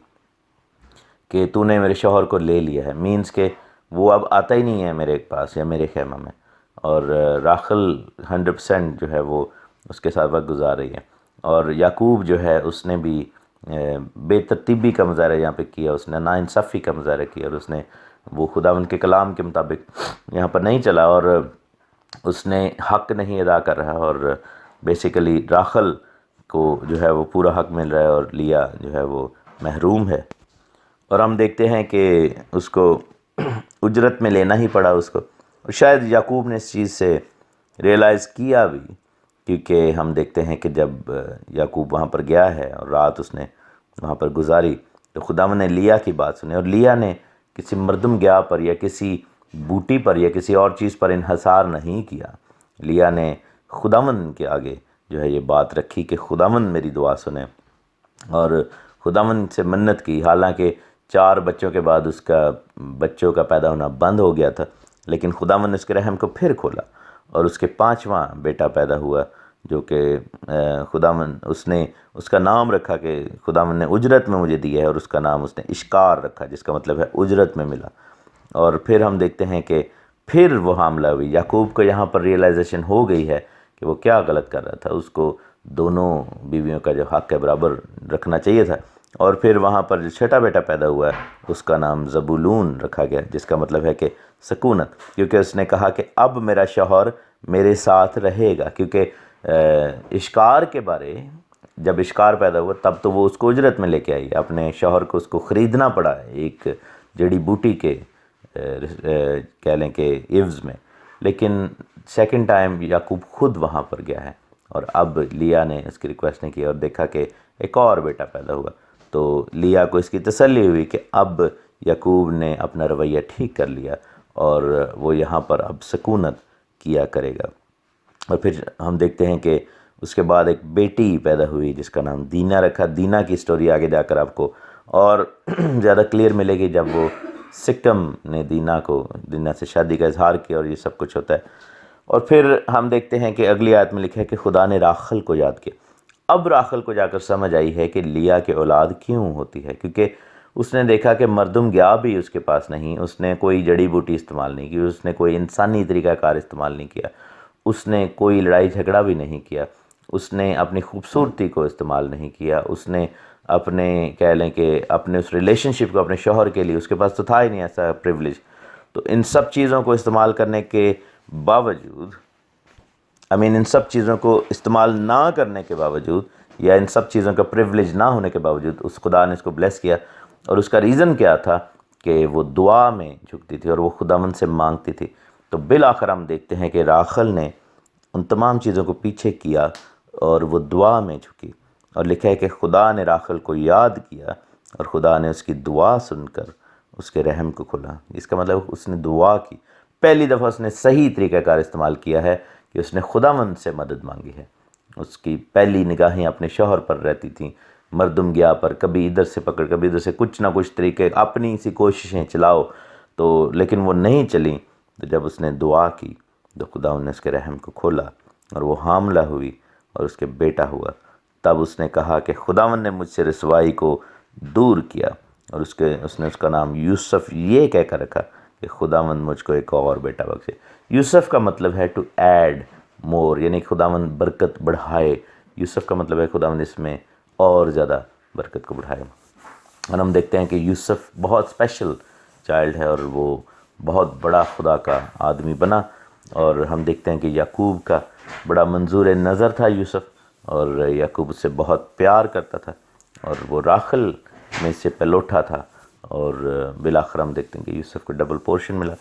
A: کہ تو نے میرے شوہر کو لے لیا ہے، مینس کہ وہ اب آتا ہی نہیں ہے میرے پاس یا میرے خیمہ میں، اور راخل 100% جو ہے وہ اس کے ساتھ وقت گزار رہی ہے. اور یعقوب جو ہے اس نے بھی بے ترتیبی کا مظاہرہ یہاں پہ کیا، اس نے ناانصافی کا مظاہرہ کیا، اور اس نے وہ خداوند کے کلام کے مطابق یہاں پر نہیں چلا اور اس نے حق نہیں ادا کر رہا، اور بیسیکلی راخل کو جو ہے وہ پورا حق مل رہا ہے اور لیا جو ہے وہ محروم ہے. اور ہم دیکھتے ہیں کہ اس کو اجرت میں لینا ہی پڑا اس کو، اور شاید یعقوب نے اس چیز سے ریئلائز کیا بھی، کیونکہ ہم دیکھتے ہیں کہ جب یعقوب وہاں پر گیا ہے اور رات اس نے وہاں پر گزاری تو خداوند نے لیا کی بات سنی، اور لیا نے کسی مردم گیا پر یا کسی بوٹی پر یا کسی اور چیز پر انحصار نہیں کیا. لیا نے خداوند کے آگے جو ہے یہ بات رکھی کہ خداوند میری دعا سنیں، اور خداوند سے منت کی. حالانکہ 4 بچوں کے بعد اس کا بچوں کا پیدا ہونا بند ہو گیا تھا، لیکن خداوند نے اس کے رحم کو پھر کھولا اور اس کے 5واں بیٹا پیدا ہوا، جو کہ خداوند اس کا نام رکھا کہ خداوند نے اجرت میں مجھے دیا ہے، اور اس کا نام اس نے اشکار رکھا، جس کا مطلب ہے اجرت میں ملا. اور پھر ہم دیکھتے ہیں کہ پھر وہ حاملہ ہوئی. یعقوب کو یہاں پر ریئلائزیشن ہو گئی ہے کہ وہ کیا غلط کر رہا تھا، اس کو دونوں بیویوں کا جو حق ہے برابر رکھنا چاہیے تھا. اور پھر وہاں پر جو 6ٹا بیٹا پیدا ہوا ہے اس کا نام زبولون رکھا گیا، جس کا مطلب ہے کہ سکونت، کیونکہ اس نے کہا کہ اب میرا شوہر میرے ساتھ رہے گا. کیونکہ اشکار کے بارے جب اشکار پیدا ہوا تب تو وہ اس کو اجرت میں لے کے آئی، اپنے شوہر کو اس کو خریدنا پڑا ایک جڑی بوٹی کے کہہ لیں کہ عوض میں. لیکن سیکنڈ ٹائم یعقوب خود وہاں پر گیا ہے، اور اب لیا نے اس کی ریکویسٹ نہیں کی اور دیکھا کہ ایک اور بیٹا پیدا ہوا. تو لیا کو اس کی تسلی ہوئی کہ اب یعقوب نے اپنا رویہ ٹھیک کر لیا اور وہ یہاں پر اب سکونت کیا کرے گا. اور پھر ہم دیکھتے ہیں کہ اس کے بعد ایک بیٹی پیدا ہوئی جس کا نام دینا رکھا. دینا کی سٹوری آگے جا کر آپ کو اور زیادہ کلیئر ملے گی جب وہ سکم نے دینا سے شادی کا اظہار کیا اور یہ سب کچھ ہوتا ہے. اور پھر ہم دیکھتے ہیں کہ اگلی آیت میں لکھا ہے کہ خدا نے راخل کو یاد کیا. اب راخل کو جا کر سمجھ آئی ہے کہ لیا کے اولاد کیوں ہوتی ہے، کیونکہ اس نے دیکھا کہ مردم گیا بھی اس کے پاس نہیں، اس نے کوئی جڑی بوٹی استعمال نہیں کی، اس نے کوئی انسانی طریقہ کار استعمال نہیں کیا، اس نے کوئی لڑائی جھگڑا بھی نہیں کیا، اس نے اپنی خوبصورتی کو استعمال نہیں کیا، اس نے اپنے کہہ لیں کہ اپنے اس ریلیشن شپ کو اپنے شوہر کے لیے، اس کے پاس تو تھا ہی نہیں ایسا پریولیج. تو ان سب چیزوں کو استعمال کرنے کے باوجود ان سب چیزوں کو استعمال نہ کرنے کے باوجود یا ان سب چیزوں کا پریولیج نہ ہونے کے باوجود اس خدا نے اس کو بلیس کیا. اور اس کا ریزن کیا تھا کہ وہ دعا میں جھکتی تھی اور وہ خداوند سے مانگتی تھی. تو بالآخر ہم دیکھتے ہیں کہ راخل نے ان تمام چیزوں کو پیچھے کیا اور وہ دعا میں جھکی، اور لکھا ہے کہ خدا نے راخل کو یاد کیا اور خدا نے اس کی دعا سن کر اس کے رحم کو کھولا. اس کا مطلب اس نے دعا کی، پہلی دفعہ اس نے صحیح طریقہ کار استعمال کیا ہے کہ اس نے خداوند سے مدد مانگی ہے. اس کی پہلی نگاہیں اپنے شوہر پر رہتی تھیں، مردم گیا پر کبھی ادھر سے پکڑ کبھی ادھر سے کچھ نہ کچھ طریقے اپنی سی کوششیں چلاؤ تو لیکن وہ نہیں چلیں. تو جب اس نے دعا کی تو خداوند نے اس کے رحم کو کھولا اور وہ حاملہ ہوئی اور اس کے بیٹا ہوا. تب اس نے کہا کہ خداوند نے مجھ سے رسوائی کو دور کیا، اور اس نے اس کا نام یوسف یہ کہہ کر رکھا کہ خداوند مجھ کو ایک اور بیٹا بخشے. یوسف کا مطلب ہے ٹو ایڈ مور، یعنی خداوند برکت بڑھائے. یوسف کا مطلب ہے خداوند اس میں اور زیادہ برکت کو بڑھائے. اور ہم دیکھتے ہیں کہ یوسف بہت اسپیشل چائلڈ ہے اور وہ بہت بڑا خدا کا آدمی بنا. اور ہم دیکھتے ہیں کہ یعقوب کا بڑا منظور نظر تھا یوسف، اور یعقوب اس سے بہت پیار کرتا تھا، اور وہ راخل میں سے پلوٹا تھا، اور بالآخر ہم دیکھتے ہیں کہ یوسف کو ڈبل پورشن ملا.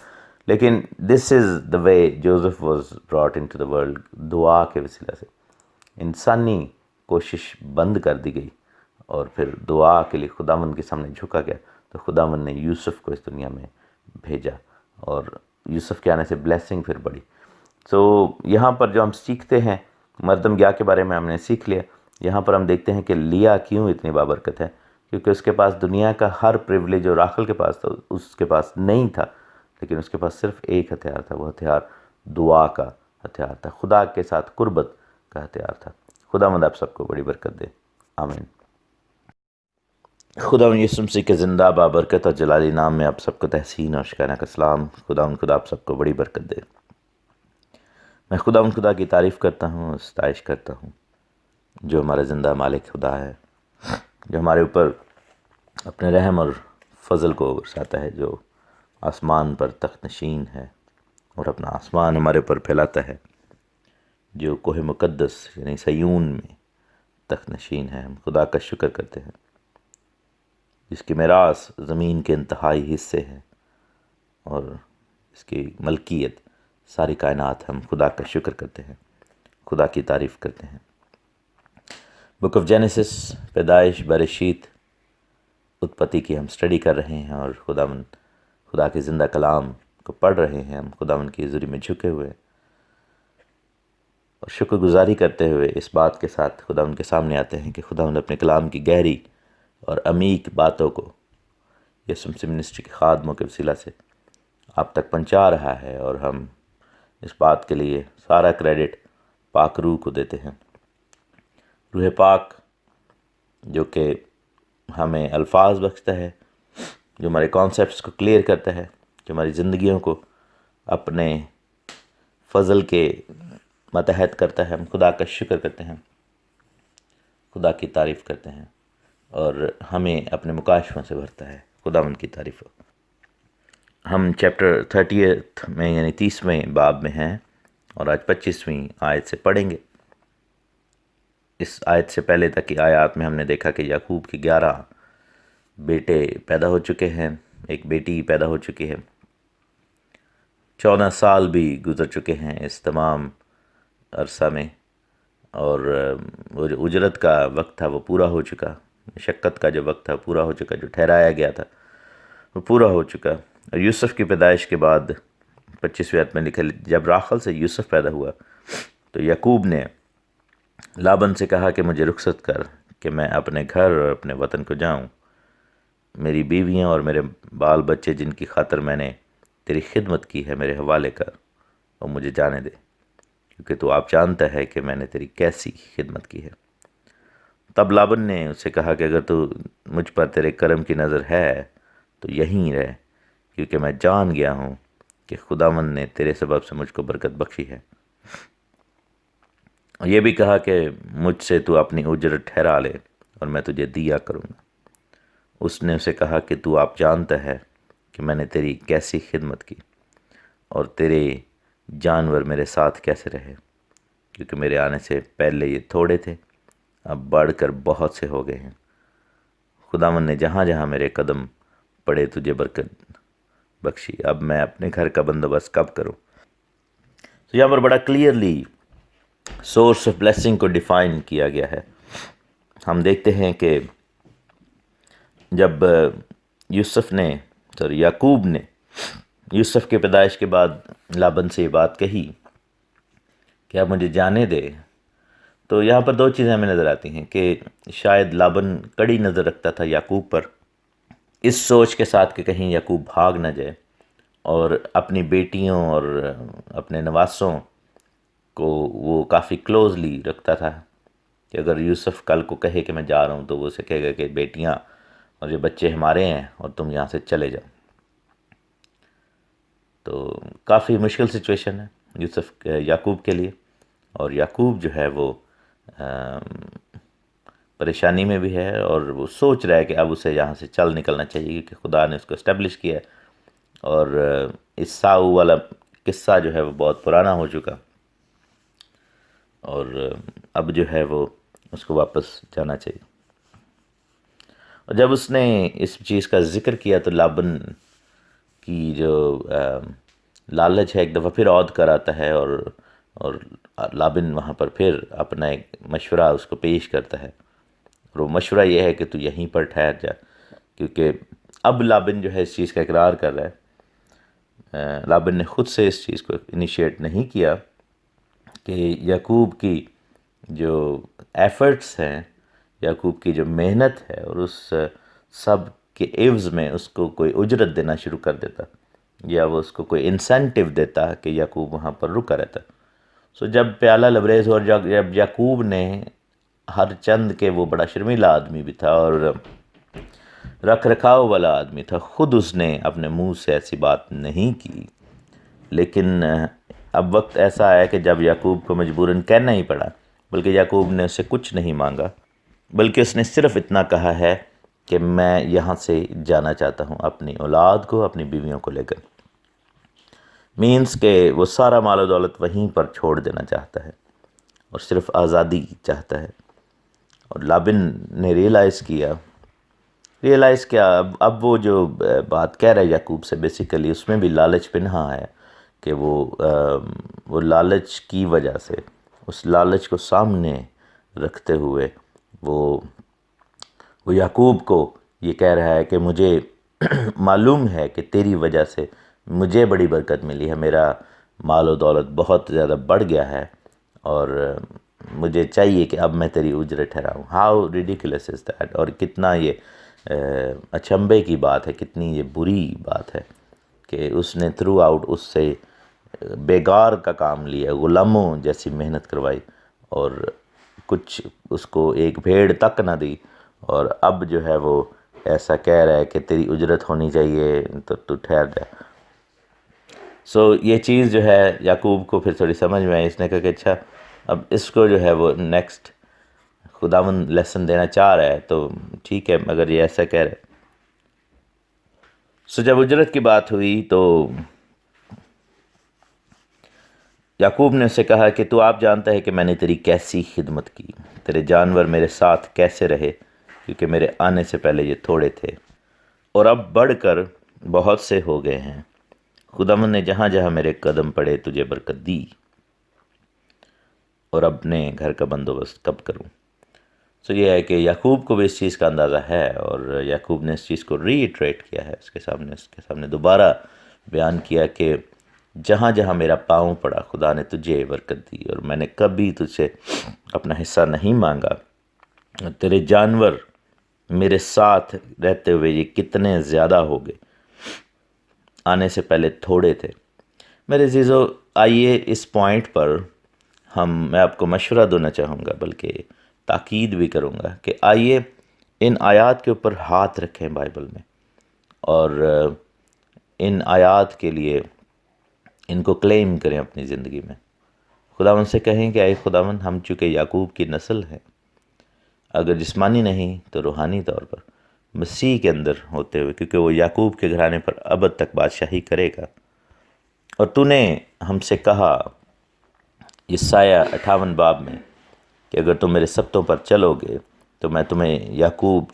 A: لیکن this is the way Joseph was brought into the world. دعا کے وسیلہ سے انسانی کوشش بند کر دی گئی اور پھر دعا کے لیے خداوند کے سامنے جھکا گیا، تو خداوند نے یوسف کو اس دنیا میں بھیجا اور یوسف کے آنے سے بلیسنگ پھر بڑھی. سو یہاں پر جو ہم سیکھتے ہیں مردم گیا کے بارے میں ہم نے سیکھ لیا. یہاں پر ہم دیکھتے ہیں کہ لیا کیوں اتنی بابرکت ہے، کیونکہ اس کے پاس دنیا کا ہر پریولیج جو راخل کے پاس تھا اس کے پاس نہیں تھا، لیکن اس کے پاس صرف ایک ہتھیار تھا. وہ ہتھیار دعا کا ہتھیار تھا، خدا کے ساتھ قربت کا ہتھیار تھا. خداوند آپ سب کو بڑی برکت دے، آمین. خداوند یسوع مسیح کے زندہ بابرکت اور جلالی نام میں آپ سب کو تحسین اور شکرانہ کا سلام. خداوند خدا آپ سب کو بڑی برکت دے. میں خداوند خدا کی تعریف کرتا ہوں، ستائش کرتا ہوں، جو ہمارا زندہ مالک خدا ہے، جو ہمارے اوپر اپنے رحم اور فضل کو برساتا ہے، جو آسمان پر تخت نشین ہے اور اپنا آسمان ہمارے اوپر پھیلاتا ہے، جو کوہ مقدس یعنی سیون میں تخت نشین ہے. ہم خدا کا شکر کرتے ہیں جس کی میراث زمین کے انتہائی حصے ہے اور اس کی ملکیت ساری کائنات. ہم خدا کا شکر کرتے ہیں، خدا کی تعریف کرتے ہیں. بک آف جینیسس، پیدائش، برشیت، اتپتی کی ہم سٹڈی کر رہے ہیں، اور خدا کے زندہ کلام کو پڑھ رہے ہیں، ہم خداوند کی حضوری میں جھکے ہوئے اور شکر گزاری کرتے ہوئے اس بات کے ساتھ خداوند کے سامنے آتے ہیں کہ خداوند اپنے کلام کی گہری اور عمیق باتوں کو یسوع مسیح منسٹری کے خادموں کے وسیلہ سے آپ تک پہنچا رہا ہے، اور ہم اس بات کے لیے سارا کریڈٹ پاک روح کو دیتے ہیں۔ روح پاک جو کہ ہمیں الفاظ بخشتا ہے، جو ہمارے کانسیپٹس کو کلیئر کرتا ہے، جو ہماری زندگیوں کو اپنے فضل کے متحد کرتا ہے۔ ہم خدا کا شکر کرتے ہیں، خدا کی تعریف کرتے ہیں، اور ہمیں اپنے مکاشفوں سے بھرتا ہے۔ خداوند کی تعریف ہو۔ ہم چیپٹر 30 میں یعنی 30ویں باب میں ہیں، اور آج 25ویں آیت سے پڑھیں گے۔ اس آیت سے پہلے تک کی آیات میں ہم نے دیکھا کہ یعقوب کے 11 بیٹے پیدا ہو چکے ہیں، ایک بیٹی پیدا ہو چکی ہے، 14 سال بھی گزر چکے ہیں اس تمام عرصہ میں، اور وہ جو اجرت کا وقت تھا وہ پورا ہو چکا، مشقت کا جو وقت تھا پورا ہو چکا، جو ٹھہرایا گیا تھا وہ پورا ہو چکا۔ اور یوسف کی پیدائش کے بعد 25ویں آیت میں لکھا، جب راحل سے یوسف پیدا ہوا تو یعقوب نے لابن سے کہا کہ مجھے رخصت کر کہ میں اپنے گھر اور اپنے وطن کو جاؤں، میری بیویاں اور میرے بال بچے جن کی خاطر میں نے تیری خدمت کی ہے میرے حوالے کر اور مجھے جانے دے، کیونکہ تو آپ جانتا ہے کہ میں نے تیری کیسی خدمت کی ہے۔ تب لابن نے اس سے کہا کہ اگر تو مجھ پر تیرے کرم کی نظر ہے تو یہیں رہ، کیونکہ میں جان گیا ہوں کہ خداوند نے تیرے سبب سے مجھ کو برکت بخشی ہے۔ اور یہ بھی کہا کہ مجھ سے تو اپنی اجرت ٹھہرا لے اور میں تجھے دیا کروں گا۔ اس نے اسے کہا کہ تو آپ جانتا ہے کہ میں نے تیری کیسی خدمت کی اور تیرے جانور میرے ساتھ کیسے رہے، کیونکہ میرے آنے سے پہلے یہ تھوڑے تھے، اب بڑھ کر بہت سے ہو گئے ہیں۔ خداوند نے جہاں جہاں میرے قدم پڑے تجھے برکت بخشی، اب میں اپنے گھر کا بندوبست کب کروں؟ تو یہاں پر بڑا کلیئرلی سورس آف بلیسنگ کو ڈیفائن کیا گیا ہے۔ ہم دیکھتے ہیں کہ جب یعقوب نے یوسف کے پیدائش کے بعد لابن سے یہ بات کہی کہ اب مجھے جانے دے، تو یہاں پر دو چیزیں ہمیں نظر آتی ہیں کہ شاید لابن کڑی نظر رکھتا تھا یعقوب پر، اس سوچ کے ساتھ کہ کہیں یعقوب بھاگ نہ جائے، اور اپنی بیٹیوں اور اپنے نواسوں کو وہ کافی کلوزلی رکھتا تھا کہ اگر یوسف کل کو کہے کہ میں جا رہا ہوں تو وہ اسے کہے گا کہ بیٹیاں اور یہ بچے ہمارے ہیں اور تم یہاں سے چلے جاؤ۔ تو کافی مشکل سچویشن ہے یعقوب کے لیے، اور یعقوب جو ہے وہ پریشانی میں بھی ہے، اور وہ سوچ رہا ہے کہ اب اسے یہاں سے چل نکلنا چاہیے کہ خدا نے اس کو اسٹیبلش کیا ہے، اور عیساؤ والا قصہ جو ہے وہ بہت پرانا ہو چکا، اور اب جو ہے وہ اس کو واپس جانا چاہیے۔ اور جب اس نے اس چیز کا ذکر کیا تو لابن کی جو لالچ ہے ایک دفعہ پھر عود کر آتا ہے، اور لابن وہاں پر پھر اپنا ایک مشورہ اس کو پیش کرتا ہے، اور وہ مشورہ یہ ہے کہ تو یہیں پر ٹھہر جا، کیونکہ اب لابن جو ہے اس چیز کا اقرار کر رہا ہے۔ لابن نے خود سے اس چیز کو انیشیٹ نہیں کیا کہ یعقوب کی جو ایفرٹس ہیں، یعقوب کی جو محنت ہے، اور اس سب کے عوض میں اس کو کوئی اجرت دینا شروع کر دیتا، یا وہ اس کو کوئی انسینٹیو دیتا کہ یعقوب وہاں پر رکا رہتا۔ سو جب پیالہ لبریز ہو، اور جب یعقوب نے ہر چند کے وہ بڑا شرمیلا آدمی بھی تھا اور رکھ رکھاؤ والا آدمی تھا، خود اس نے اپنے منہ سے ایسی بات نہیں کی، لیکن اب وقت ایسا آیا کہ جب یعقوب کو مجبوراً کہنا ہی پڑا، بلکہ یعقوب نے اسے کچھ نہیں مانگا، بلکہ اس نے صرف اتنا کہا ہے کہ میں یہاں سے جانا چاہتا ہوں اپنی اولاد کو، اپنی بیویوں کو لے کر، مینس کہ وہ سارا مال و دولت وہیں پر چھوڑ دینا چاہتا ہے اور صرف آزادی چاہتا ہے۔ اور لابن نے ریئلائز کیا اب وہ جو بات کہہ رہا ہے یعقوب سے، بیسیکلی اس میں بھی لالچ پنہا ہے کہ وہ لالچ کی وجہ سے، اس لالچ کو سامنے رکھتے ہوئے وہ یعقوب کو یہ کہہ رہا ہے کہ مجھے معلوم ہے کہ تیری وجہ سے مجھے بڑی برکت ملی ہے، میرا مال و دولت بہت زیادہ بڑھ گیا ہے، اور مجھے چاہیے کہ اب میں تیری اجرت ٹھہراؤں. How ridiculous is that. اور کتنا یہ اچنبھے کی بات ہے، کتنی یہ بری بات ہے کہ اس نے تھرو آؤٹ اس سے بیگار کا کام لیا، غلاموں جیسی محنت کروائی، اور کچھ اس کو ایک بھیڑ تک نہ دی، اور اب جو ہے وہ ایسا کہہ رہا ہے کہ تیری اجرت ہونی چاہیے تو تو ٹھہر جا. یہ چیز جو ہے یعقوب کو پھر تھوڑی سمجھ میں آئی. اس نے کہا کہ اچھا اب اس کو جو ہے وہ نیکسٹ خداوند لیسن دینا چاہ رہا ہے تو ٹھیک ہے، اگر یہ ایسا کہہ رہے. جب اجرت کی بات ہوئی تو یعقوب نے اسے کہا کہ تو آپ جانتا ہے کہ میں نے تیری کیسی خدمت کی، تیرے جانور میرے ساتھ کیسے رہے، کیونکہ میرے آنے سے پہلے یہ تھوڑے تھے اور اب بڑھ کر بہت سے ہو گئے ہیں. خداوند نے جہاں جہاں میرے قدم پڑے تجھے برکت دی، اور اپنے گھر کا بندوبست کب کروں. یہ ہے کہ یعقوب کو بھی اس چیز کا اندازہ ہے، اور یعقوب نے اس چیز کو ری ایٹریٹ کیا ہے، اس کے سامنے دوبارہ بیان کیا کہ جہاں جہاں میرا پاؤں پڑا خدا نے تجھے برکت دی، اور میں نے کبھی تجھ سے اپنا حصہ نہیں مانگا. تیرے جانور میرے ساتھ رہتے ہوئے یہ کتنے زیادہ ہو گئے، آنے سے پہلے تھوڑے تھے. میرے عزیزو، آئیے اس پوائنٹ پر میں آپ کو مشورہ دینا چاہوں گا، بلکہ تاکید بھی کروں گا کہ آئیے ان آیات کے اوپر ہاتھ رکھیں بائبل میں، اور ان آیات کے لیے ان کو کلیم کریں اپنی زندگی میں. خداوند سے کہیں کہ اے خداوند، ہم چونکہ یعقوب کی نسل ہیں، اگر جسمانی نہیں تو روحانی طور پر مسیح کے اندر ہوتے ہوئے، کیونکہ وہ یعقوب کے گھرانے پر ابد تک بادشاہی کرے گا. اور تو نے ہم سے کہا یسایہ 58 باب میں کہ اگر تم میرے سبتوں پر چلو گے تو میں تمہیں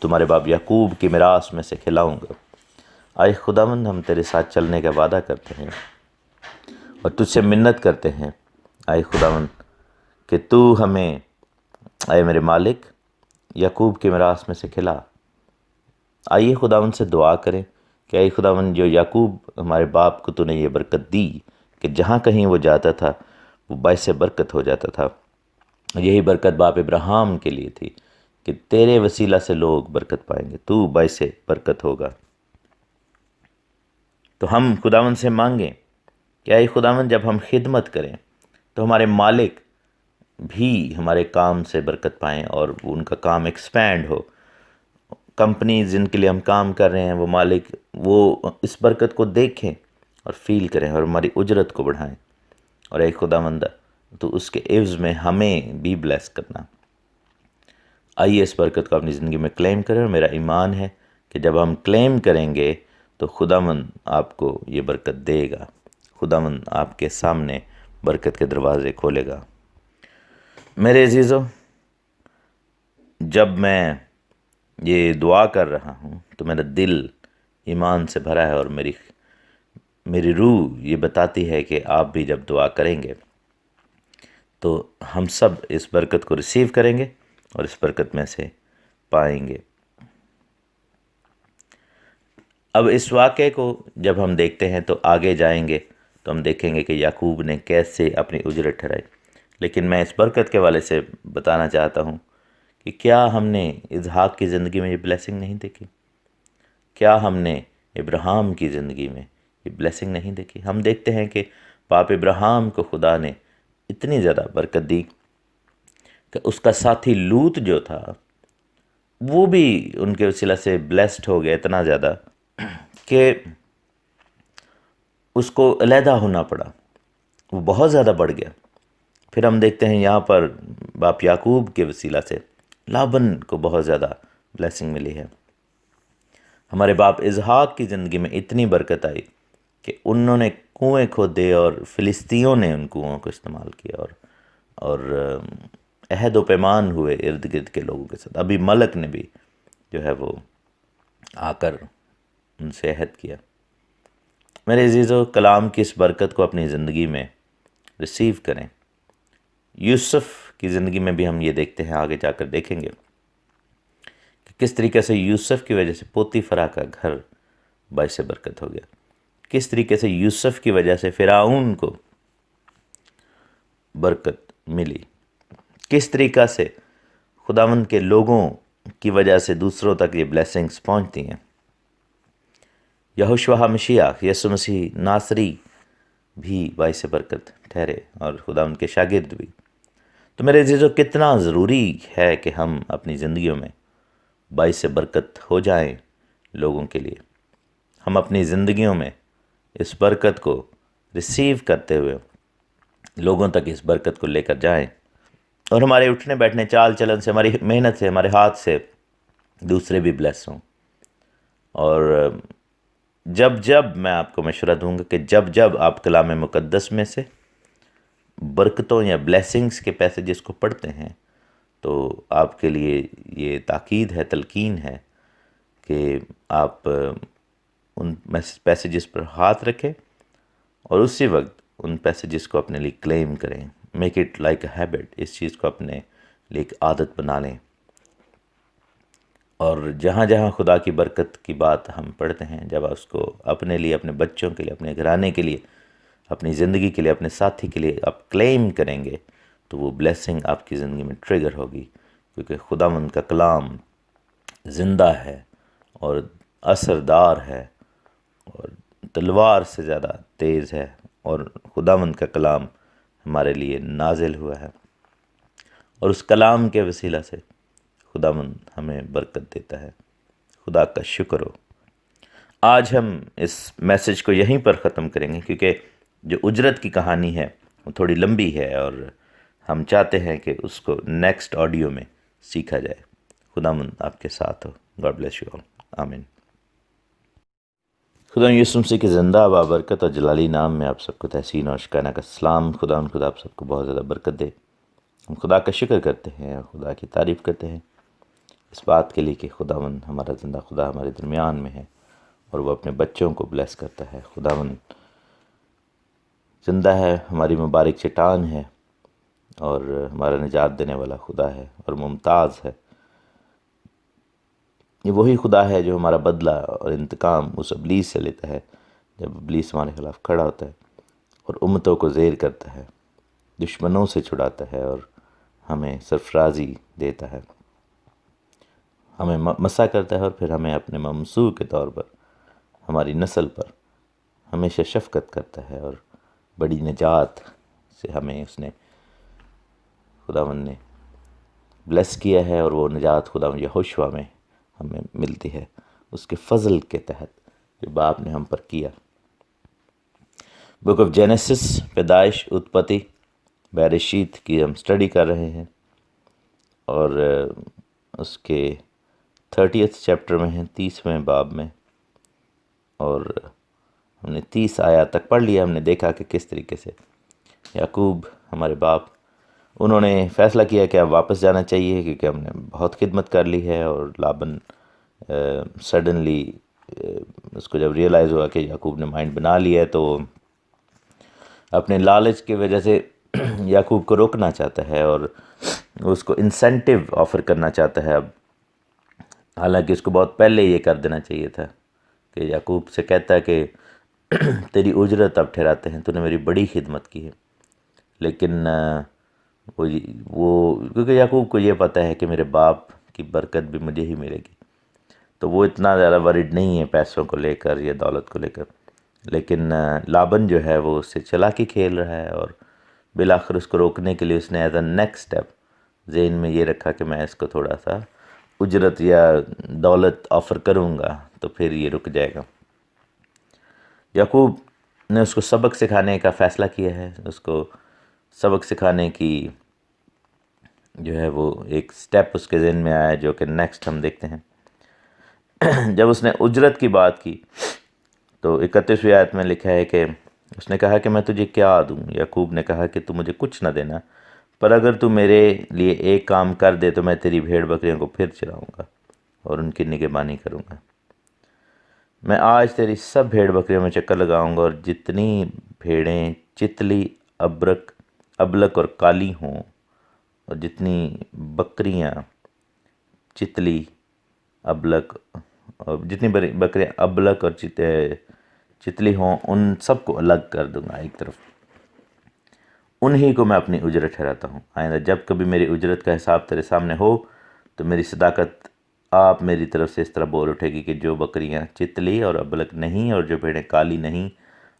A: تمہارے باپ یعقوب کی میراث میں سے کھلاؤں گا. آئے خداوند، ہم تیرے ساتھ چلنے کا وعدہ کرتے ہیں اور تجھ سے منت کرتے ہیں، آئے خداوند، کہ تو ہمیں، اے میرے مالک، یعقوب کی میراث میں سے کھلا. آئیے خداوند سے دعا کریں کہ اے خداوند، جو یعقوب ہمارے باپ کو تو نے یہ برکت دی کہ جہاں کہیں وہ جاتا تھا وہ باعث برکت ہو جاتا تھا. یہی برکت باپ ابراہیم کے لیے تھی کہ تیرے وسیلہ سے لوگ برکت پائیں گے، تو باعث برکت ہوگا. تو ہم خداوند سے مانگیں کہ اے خداوند، جب ہم خدمت کریں تو ہمارے مالک بھی ہمارے کام سے برکت پائیں، اور ان کا کام ایکسپینڈ ہو. کمپنیز جن کے لیے ہم کام کر رہے ہیں، وہ مالک وہ اس برکت کو دیکھیں اور فیل کریں اور ہماری اجرت کو بڑھائیں. اور اے خداوند، تو اس کے عوض میں ہمیں بھی بلیس کرنا. آئیے اس برکت کو اپنی زندگی میں کلیم کریں، اور میرا ایمان ہے کہ جب ہم کلیم کریں گے تو خداوند آپ کو یہ برکت دے گا. خداوند آپ کے سامنے برکت کے دروازے کھولے گا. میرے عزیزو، جب میں یہ دعا کر رہا ہوں تو میرا دل ایمان سے بھرا ہے، اور میری روح یہ بتاتی ہے کہ آپ بھی جب دعا کریں گے تو ہم سب اس برکت کو ریسیو کریں گے اور اس برکت میں سے پائیں گے. اب اس واقعے کو جب ہم دیکھتے ہیں تو آگے جائیں گے تو ہم دیکھیں گے کہ یعقوب نے کیسے اپنی اجرت ٹھہرائی. لیکن میں اس برکت کے والے سے بتانا چاہتا ہوں کہ کیا ہم نے اسحاق کی زندگی میں یہ بلیسنگ نہیں دیکھی؟ کیا ہم نے ابراہیم کی زندگی میں یہ بلیسنگ نہیں دیکھی؟ ہم دیکھتے ہیں کہ باپ ابراہیم کو خدا نے اتنی زیادہ برکت دی کہ اس کا ساتھی لوط جو تھا وہ بھی ان کے وسیلہ سے بلیسڈ ہو گیا، اتنا زیادہ کہ اس کو علیحدہ ہونا پڑا، وہ بہت زیادہ بڑھ گیا. پھر ہم دیکھتے ہیں یہاں پر باپ یعقوب کے وسیلہ سے لابن کو بہت زیادہ بلیسنگ ملی ہے. ہمارے باپ اسحاق کی زندگی میں اتنی برکت آئی کہ انہوں نے کنویں کھودے اور فلسطینیوں نے ان کنوؤں کو استعمال کیا، اور عہد و پیمان ہوئے ارد گرد کے لوگوں کے ساتھ. ابھی ملک نے بھی جو ہے وہ آ کر ان سے عہد کیا. میرے عزیزو، کلام کی اس برکت کو اپنی زندگی میں ریسیو کریں. یوسف کی زندگی میں بھی ہم یہ دیکھتے ہیں، آگے جا کر دیکھیں گے کہ کس طریقے سے یوسف کی وجہ سے پوتیفرا کا گھر باعث برکت ہو گیا. کس طریقے سے یوسف کی وجہ سے فرعون کو برکت ملی، کس طریقہ سے خداوند کے لوگوں کی وجہ سے دوسروں تک یہ بلیسنگز پہنچتی ہیں۔ یہوشوا مسیح یسوع مسیح ناصری بھی باعث برکت ٹھہرے اور خداوند کے شاگرد بھی۔ تو میرے عزیزو، کتنا ضروری ہے کہ ہم اپنی زندگیوں میں باعث برکت ہو جائیں لوگوں کے لیے، ہم اپنی زندگیوں میں اس برکت کو ریسیو کرتے ہوئے لوگوں تک اس برکت کو لے کر جائیں، اور ہمارے اٹھنے بیٹھنے چال چلن سے، ہماری محنت سے، ہمارے ہاتھ سے دوسرے بھی بلیس ہوں۔ اور جب میں آپ کو مشورہ دوں گا کہ جب آپ کلام مقدس میں سے برکتوں یا بلیسنگز کے پیسیجز کو پڑھتے ہیں تو آپ کے لیے یہ تاکید ہے، تلقین ہے کہ آپ ان پیسیجز پر ہاتھ رکھیں اور اسی وقت ان پیسیجز کو اپنے لیے کلیم کریں، make it like a habit, اس چیز کو اپنے لیے ایک عادت بنا لیں۔ اور جہاں جہاں خدا کی برکت کی بات ہم پڑھتے ہیں، جب اس کو اپنے لیے، اپنے بچوں کے لیے، اپنے گھرانے کے لیے، اپنی زندگی کے لیے، اپنے ساتھی کے لیے آپ کلیم کریں گے تو وہ بلیسنگ آپ کی زندگی میں ٹریگر ہوگی، کیونکہ خداوند کا کلام زندہ ہے اور اثردار ہے اور تلوار سے زیادہ تیز ہے، اور خداوند کا کلام ہمارے لیے نازل ہوا ہے، اور اس کلام کے وسیلہ سے خداوند ہمیں برکت دیتا ہے۔ خدا کا شکر ہو۔ آج ہم اس میسج کو یہیں پر ختم کریں گے، کیونکہ جو اجرت کی کہانی ہے وہ تھوڑی لمبی ہے اور ہم چاہتے ہیں کہ اس کو نیکسٹ آڈیو میں سیکھا جائے۔ خداوند آپ کے ساتھ ہو۔ God bless you all. آمین۔ خدا یسوع مسیح کے زندہ بابرکت اور جلالی نام میں آپ سب کو تحسین اور شکرانہ کا سلام۔ خدا آپ سب کو بہت زیادہ برکت دے۔ ہم خدا کا شکر کرتے ہیں اور خدا کی تعریف کرتے ہیں اس بات کے لیے کہ خداوند ہمارا زندہ خدا ہمارے درمیان میں ہے اور وہ اپنے بچوں کو بلیس کرتا ہے۔ خداوند زندہ ہے، ہماری مبارک چٹان ہے اور ہمارا نجات دینے والا خدا ہے اور ممتاز ہے۔ یہ وہی خدا ہے جو ہمارا بدلہ اور انتقام اس ابلیس سے لیتا ہے جب ابلیس ہمارے خلاف کھڑا ہوتا ہے، اور امتوں کو زیر کرتا ہے، دشمنوں سے چھڑاتا ہے اور ہمیں سرفرازی دیتا ہے، ہمیں مسا کرتا ہے اور پھر ہمیں اپنے ممسوح کے طور پر ہماری نسل پر ہمیشہ شفقت کرتا ہے، اور بڑی نجات سے ہمیں اس نے خداوند نے بلیس کیا ہے، اور وہ نجات خداوند یہوشوا میں ہمیں ملتی ہے اس کے فضل کے تحت جو باپ نے ہم پر کیا۔ بک آف جینیسس، پیدائش، اتپتی، بیرشیت کی ہم سٹڈی کر رہے ہیں اور اس کے 30th چیپٹر میں ہیں، 30ویں باب میں، اور ہم نے 30 آیات تک پڑھ لیا۔ ہم نے دیکھا کہ کس طریقے سے یعقوب ہمارے باپ، انہوں نے فیصلہ کیا کہ اب واپس جانا چاہیے کیونکہ ہم نے بہت خدمت کر لی ہے، اور لابن سڈنلی اس کو جب ریئلائز ہوا کہ یعقوب نے مائنڈ بنا لیا ہے تو اپنے لالچ کی وجہ سے یعقوب کو روکنا چاہتا ہے اور اس کو انسینٹیو آفر کرنا چاہتا ہے اب، حالانکہ اس کو بہت پہلے یہ کر دینا چاہیے تھا کہ یعقوب سے کہتا ہے کہ تیری اجرت اب ٹھہراتے ہیں، تو نے میری بڑی خدمت کی ہے، لیکن وہ کیونکہ یعقوب کو یہ پتہ ہے کہ میرے باپ کی برکت بھی مجھے ہی ملے گی، تو وہ اتنا زیادہ ورڈ نہیں ہے پیسوں کو لے کر یا دولت کو لے کر، لیکن لابن جو ہے وہ اس سے چلاکی کھیل رہا ہے، اور بالآخر اس کو روکنے کے لیے اس نے ایز اے نیکسٹ اسٹیپ ذہن میں یہ رکھا کہ میں اس کو تھوڑا سا اجرت یا دولت آفر کروں گا تو پھر یہ رک جائے گا۔ یعقوب نے اس کو سبق سکھانے کا فیصلہ کیا ہے، اس کو سبق سکھانے کی جو ہے وہ ایک سٹیپ اس کے ذہن میں آیا جو کہ نیکسٹ ہم دیکھتے ہیں۔ جب اس نے اجرت کی بات کی تو 31ویں آیت میں لکھا ہے کہ اس نے کہا کہ میں تجھے کیا دوں؟ یعقوب نے کہا کہ تو مجھے کچھ نہ دینا، پر اگر تو میرے لیے ایک کام کر دے تو میں تیری بھیڑ بکریوں کو پھر چراؤں گا اور ان کی نگہبانی کروں گا۔ میں آج تیری سب بھیڑ بکریوں میں چکر لگاؤں گا، اور جتنی بھیڑیں چتلی، ابلک اور کالی ہوں، اور جتنی بکریاں چتلی، ابلک، اور جتنی بکریاں ابلک اور چتلی ہوں ان سب کو الگ کر دوں گا ایک طرف، انہی کو میں اپنی اجرت ٹھہراتا ہوں۔ آئندہ جب کبھی میری اجرت کا حساب تیرے سامنے ہو تو میری صداقت آپ میری طرف سے اس طرح بول اٹھے گی کہ جو بکریاں چتلی اور ابلک نہیں اور جو بھیڑیں کالی نہیں،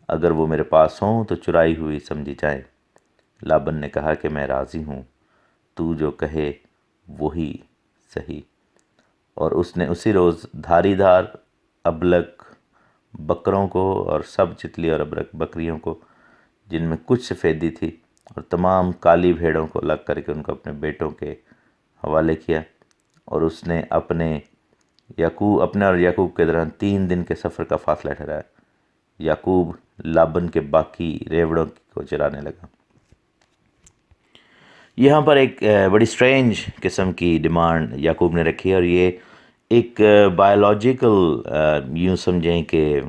A: اگر وہ میرے پاس ہوں تو چرائی ہوئی سمجھی جائیں۔ لابن نے کہا کہ میں راضی ہوں، تو جو کہے وہی صحیح۔ اور اس نے اسی روز دھاری دار ابلک بکروں کو اور سب چتلی اور ابرک بکریوں کو جن میں کچھ سفیدی تھی اور تمام کالی بھیڑوں کو الگ کر کے ان کو اپنے بیٹوں کے حوالے کیا۔ اور اس نے اپنے اور یعقوب کے درمیان 3 دن کے سفر کا فاصلہ ٹھہرایا۔ یعقوب لابن کے باقی ریوڑوں کو چرانے لگا۔ یہاں پر ایک بڑی سٹرینج قسم کی ڈیمانڈ یعقوب نے رکھی، اور یہ ایک بایولوجیکل یوں سمجھیں کہ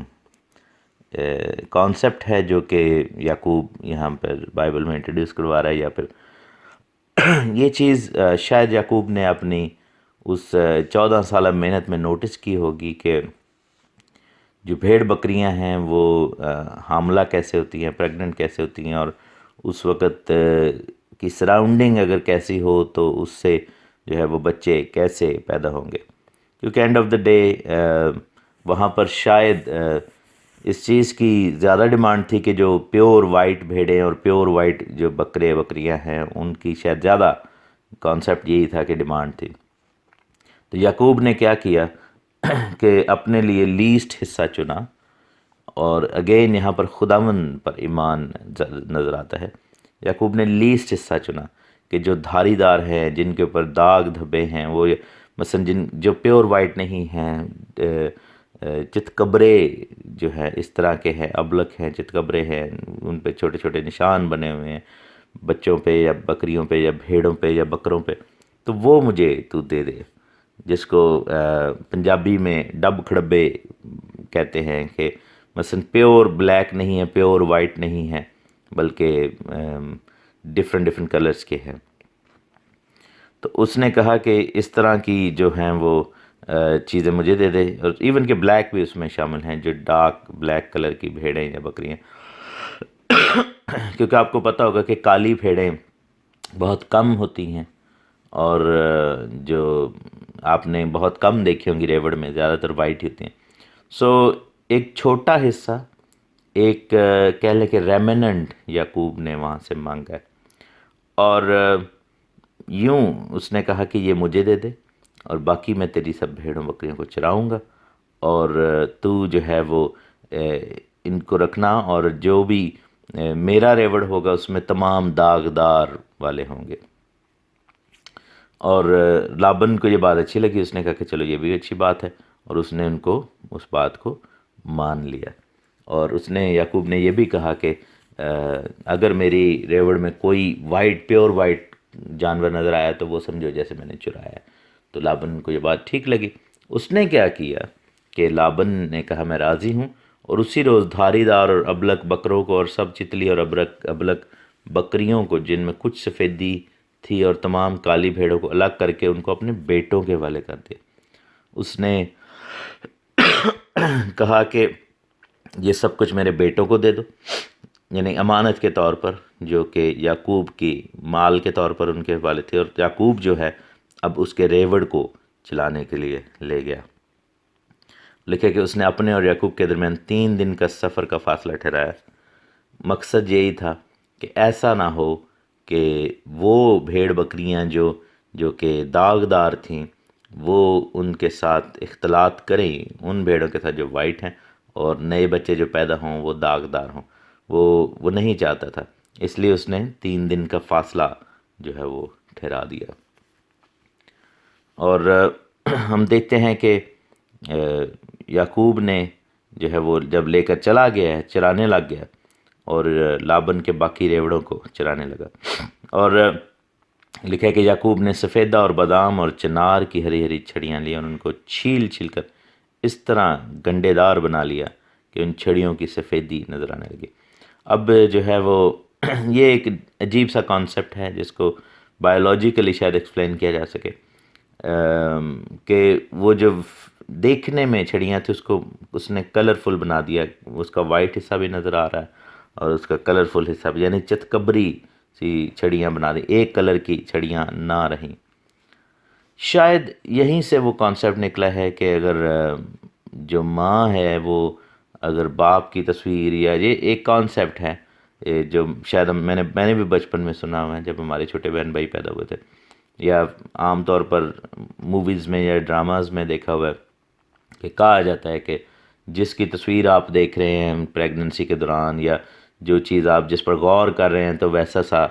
A: کانسیپٹ ہے جو کہ یعقوب یہاں پر بائبل میں انٹروڈیوس کروا رہا ہے، یا پھر یہ چیز شاید یعقوب نے اپنی اس 14 سالہ محنت میں نوٹس کی ہوگی کہ جو بھیڑ بکریاں ہیں وہ حاملہ کیسے ہوتی ہیں، پریگننٹ کیسے ہوتی ہیں، اور اس وقت کی سراؤنڈنگ اگر کیسی ہو تو اس سے جو ہے وہ بچے کیسے پیدا ہوں گے، کیونکہ اینڈ آف دا ڈے وہاں پر شاید اس چیز کی زیادہ ڈیمانڈ تھی کہ جو پیور وائٹ بھیڑیں اور پیور وائٹ جو بکریاں ہیں ان کی شاید زیادہ کانسیپٹ یہی تھا کہ ڈیمانڈ تھی۔ تو یعقوب نے کیا کیا کہ اپنے لیے لیسٹ حصہ چنا، اور اگین یہاں پر خداوند پر ایمان نظر آتا ہے۔ یعقوب نے لیسٹ حصہ چنا کہ جو دھاری دار ہیں، جن کے اوپر داغ دھبے ہیں، وہ مثلا جو پیور وائٹ نہیں ہیں، چتکبرے جو ہیں اس طرح کے ہیں، ابلک ہیں، چتکبرے ہیں، ان پہ چھوٹے چھوٹے نشان بنے ہوئے ہیں بچوں پہ یا بکریوں پہ یا بھیڑوں پہ یا بکروں پہ، تو وہ مجھے تو دے دے، جس کو پنجابی میں ڈب کھڑبے کہتے ہیں، کہ مثلا پیور بلیک نہیں ہے، پیور وائٹ نہیں ہے، بلکہ ڈفرینٹ کلرز کے ہیں۔ تو اس نے کہا کہ اس طرح کی جو ہیں وہ چیزیں مجھے دے دے، اور ایون کہ بلیک بھی اس میں شامل ہیں، جو ڈارک بلیک کلر کی بھیڑیں یا بکریاں، کیونکہ آپ کو پتہ ہوگا کہ کالی بھیڑیں بہت کم ہوتی ہیں، اور جو آپ نے بہت کم دیکھی ہوں گی ریوڑ میں، زیادہ تر وائٹ ہی ہوتی ہیں۔ سو ایک چھوٹا حصہ، ایک کہہ لیں کہ ریمننٹ یعقوب نے وہاں سے مانگا ہے، اور یوں اس نے کہا کہ یہ مجھے دے دے، اور باقی میں تیری سب بھیڑوں بکریوں کو چراؤں گا، اور تو جو ہے وہ ان کو رکھنا، اور جو بھی میرا ریوڑ ہوگا اس میں تمام داغدار والے ہوں گے۔ اور لابن کو یہ بات اچھی لگی، اس نے کہا کہ چلو یہ بھی اچھی بات ہے، اور اس نے ان کو اس بات کو مان لیا۔ اور اس نے یعقوب نے یہ بھی کہا کہ اگر میری ریوڑ میں کوئی پیور وائٹ جانور نظر آیا تو وہ سمجھو جیسے میں نے چرایا ہے۔ تو لابن کو یہ بات ٹھیک لگی۔ اس نے کیا کیا کہ لابن نے کہا میں راضی ہوں، اور اسی روز دھاری دار اور ابلک بکروں کو اور سب چتلی اور ابلک بکریوں کو جن میں کچھ سفیدی تھی اور تمام کالی بھیڑوں کو الگ کر کے ان کو اپنے بیٹوں کے حوالے کر دیا۔ اس نے کہا کہ یہ سب کچھ میرے بیٹوں کو دے دو، یعنی امانت کے طور پر، جو کہ یعقوب کی مال کے طور پر ان کے حوالے تھے، اور یعقوب جو ہے اب اس کے ریوڑ کو چلانے کے لیے لے گیا۔ لکھے کہ اس نے اپنے اور یعقوب کے درمیان 3 دن کا سفر کا فاصلہ ٹھہرایا۔ مقصد یہی تھا کہ ایسا نہ ہو کہ وہ بھیڑ بکریاں جو کہ داغدار تھیں وہ ان کے ساتھ اختلاط کریں ان بھیڑوں کے ساتھ جو وائٹ ہیں، اور نئے بچے جو پیدا ہوں وہ داغدار ہوں، وہ نہیں چاہتا تھا، اس لیے اس نے 3 دن کا فاصلہ جو ہے وہ ٹھہرا دیا۔ اور ہم دیکھتے ہیں کہ یعقوب نے جو ہے وہ جب لے کر چلا گیا ہے، چرانے لگ گیا، اور لابن کے باقی ریوڑوں کو چرانے لگا۔ اور لکھا ہے کہ یعقوب نے سفیدہ اور بادام اور چنار کی ہری ہری چھڑیاں لی، اور ان کو چھیل کر اس طرح گنڈے دار بنا لیا کہ ان چھڑیوں کی سفیدی نظر آنے لگی۔ اب جو ہے وہ یہ ایک عجیب سا کانسیپٹ ہے جس کو بایولوجیکلی شاید ایکسپلین کیا جا سکے، کہ وہ جو دیکھنے میں چھڑیاں تھیں اس نے کلرفل بنا دیا، اس کا وائٹ حصہ بھی نظر آ رہا ہے اور اس کا کلرفل حصہ بھی، یعنی چتکبری سی چھڑیاں بنا دی، ایک کلر کی چھڑیاں نہ رہیں۔ شاید یہیں سے وہ کانسیپٹ نکلا ہے کہ اگر جو ماں ہے وہ اگر باپ کی تصویر، یا یہ ایک کانسیپٹ ہے جو شاید میں نے بھی بچپن میں سنا ہوا ہے جب ہمارے چھوٹے بہن بھائی پیدا ہوئے تھے، یا عام طور پر موویز میں یا ڈراماز میں دیکھا ہوا ہے کہ کہا جاتا ہے کہ جس کی تصویر آپ دیکھ رہے ہیں پریگننسی کے دوران، یا جو چیز آپ جس پر غور کر رہے ہیں، تو ویسا سا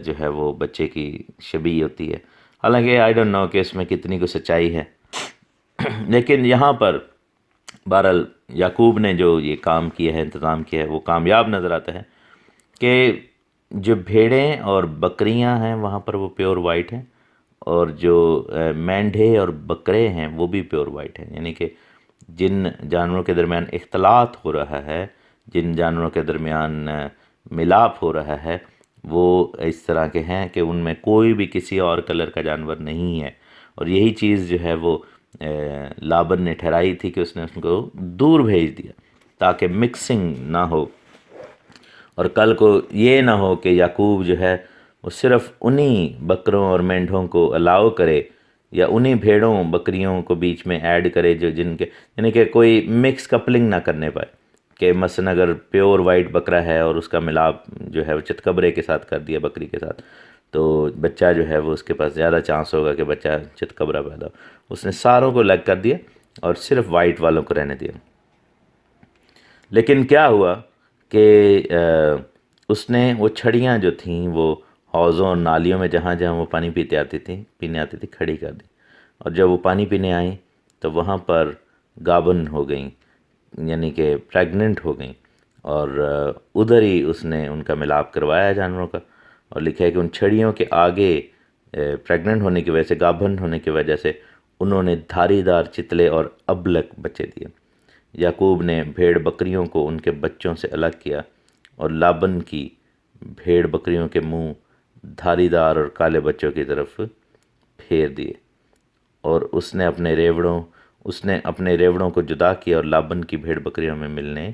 A: جو ہے وہ بچے کی شبیہ ہوتی ہے۔ حالانکہ آئی ڈونٹ نو کہ اس میں کتنی کو سچائی ہے، لیکن یہاں پر بہرحال یعقوب نے جو یہ کام کیا ہے، انتظام کیا ہے، وہ کامیاب نظر آتا ہے کہ جو بھیڑیں اور بکریاں ہیں وہاں پر وہ پیور وائٹ ہیں، اور جو مینڈھے اور بکرے ہیں وہ بھی پیور وائٹ ہیں، یعنی کہ جن جانوروں کے درمیان اختلاط ہو رہا ہے، جن جانوروں کے درمیان ملاپ ہو رہا ہے، وہ اس طرح کے ہیں کہ ان میں کوئی بھی کسی اور کلر کا جانور نہیں ہے۔ اور یہی چیز جو ہے وہ لابن نے ٹھہرائی تھی کہ اس نے اس کو دور بھیج دیا تاکہ مکسنگ نہ ہو، اور کل کو یہ نہ ہو کہ یعقوب جو ہے وہ صرف انہی بکروں اور مینڈھوں کو الاؤ کرے، یا انہی بھیڑوں بکریوں کو بیچ میں ایڈ کرے جو جن کے، یعنی کہ کوئی مکس کپلنگ نہ کرنے پائے، کہ مثلا اگر پیور وائٹ بکرا ہے اور اس کا ملاپ جو ہے وہ چتکبرے کے ساتھ کر دیا، بکری کے ساتھ، تو بچہ جو ہے وہ اس کے پاس زیادہ چانس ہوگا کہ بچہ چتکبرا پیدا ہو۔ اس نے ساروں کو الگ کر دیا اور صرف وائٹ والوں کو رہنے دیا۔ لیکن کیا ہوا کہ اس نے وہ چھڑیاں جو تھیں وہ حوضوں اور نالیوں میں جہاں جہاں وہ پانی پینے آتی تھی کھڑی کر دی، اور جب وہ پانی پینے آئیں تو وہاں پر گابن ہو گئیں، یعنی کہ پریگننٹ ہو گئیں، اور ادھر ہی اس نے ان کا ملاپ کروایا جانوروں کا، اور لکھا ہے کہ ان چھڑیوں کے آگے پریگننٹ ہونے کی وجہ سے، گابن ہونے کی وجہ سے انہوں نے دھاری دار چتلے اور ابلک بچے دیے۔ یعقوب نے بھیڑ بکریوں کو ان کے بچوں سے الگ کیا، اور لابن کی بھیڑ بکریوں کے منہ دھاری دار اور کالے بچوں کی طرف پھیر دیے، اور اس نے اپنے ریوڑوں کو جدا کیا اور لابن کی بھیڑ بکریوں میں ملنے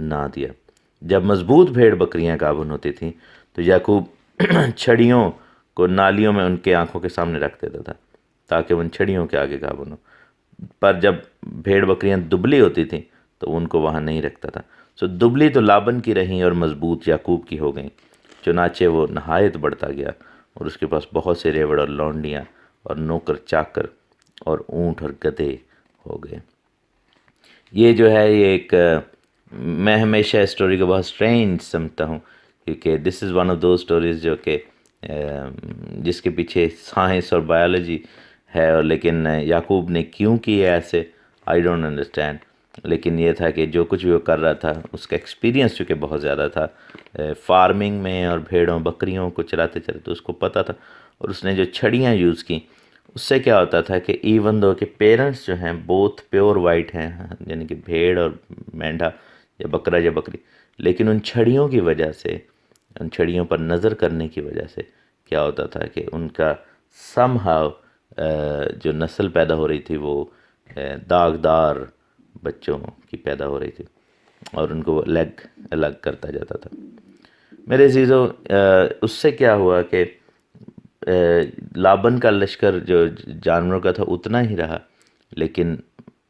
A: نہ دیا۔ جب مضبوط بھیڑ بکریاں گابن ہوتی تھیں تو یعقوب چھڑیوں کو نالیوں میں ان کے آنکھوں کے سامنے رکھ دیتا تھا تاکہ ان چھڑیوں کے آگے گابن ہو، پر جب بھیڑ بکریاں دبلی ہوتی تھیں تو ان کو وہاں نہیں رکھتا تھا۔ سو دبلی تو لابن کی رہیں اور مضبوط یعقوب کی ہو گئیں، چنانچہ وہ نہایت بڑھتا گیا اور اس کے پاس بہت سے ریوڑ اور لونڈیاں اور نوکر چاکر اور اونٹ اور گدھے ہو گئے۔ یہ جو ہے یہ ایک میں ہمیشہ اس اسٹوری کو بہت سٹرینج سمجھتا ہوں، کیونکہ this is one of those stories جو کہ جس کے پیچھے سائنس اور بایولوجی ہے، اور لیکن یعقوب نے کیوں کیا ایسے آئی ڈونٹ انڈرسٹینڈ، لیکن یہ تھا کہ جو کچھ بھی وہ کر رہا تھا اس کا ایکسپیرینس چونکہ بہت زیادہ تھا فارمنگ میں اور بھیڑوں بکریوں کو چلاتے چلاتے، اس کو پتہ تھا، اور اس نے جو چھڑیاں یوز کی اس سے کیا ہوتا تھا کہ ایون دو کہ پیرنٹس جو ہیں بوتھ پیور وائٹ ہیں، یعنی کہ بھیڑ اور مینڈھا یا بکرا یا بکری، لیکن ان چھڑیوں کی وجہ سے، ان چھڑیوں پر نظر کرنے کی وجہ سے کیا ہوتا تھا کہ ان کا سم ہاؤ جو نسل پیدا ہو رہی تھی وہ داغدار بچوں کی پیدا ہو رہی تھی، اور ان کو الگ کرتا جاتا تھا۔ میرے عزیزو، اس سے کیا ہوا کہ لابن کا لشکر جو جانوروں کا تھا اتنا ہی رہا، لیکن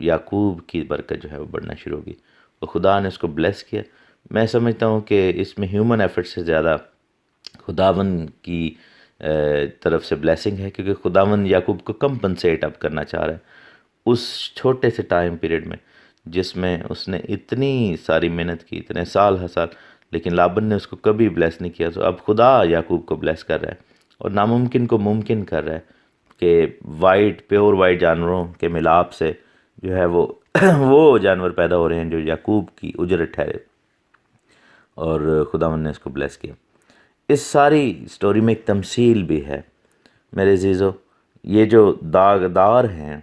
A: یعقوب کی برکت جو ہے وہ بڑھنا شروع ہوگی، اور خدا نے اس کو بلیس کیا۔ میں سمجھتا ہوں کہ اس میں ہیومن ایفرٹ سے زیادہ خداوند کی طرف سے بلیسنگ ہے، کیونکہ خداوند یعقوب کو کمپنسیٹ اب کرنا چاہ رہا ہے اس چھوٹے سے ٹائم پیریڈ میں جس میں اس نے اتنی ساری محنت کی، اتنے سال لیکن لابن نے اس کو کبھی بلیس نہیں کیا۔ تو اب خدا یعقوب کو بلیس کر رہا ہے اور ناممکن کو ممکن کر رہا ہے کہ پیور وائٹ جانوروں کے ملاپ سے جو ہے وہ جانور پیدا ہو رہے ہیں جو یعقوب کی اجرت ٹھہرے، اور خداوند نے اس کو بلیس کیا۔ اس ساری سٹوری میں ایک تمثیل بھی ہے میرے عزیزو، یہ جو داغدار ہیں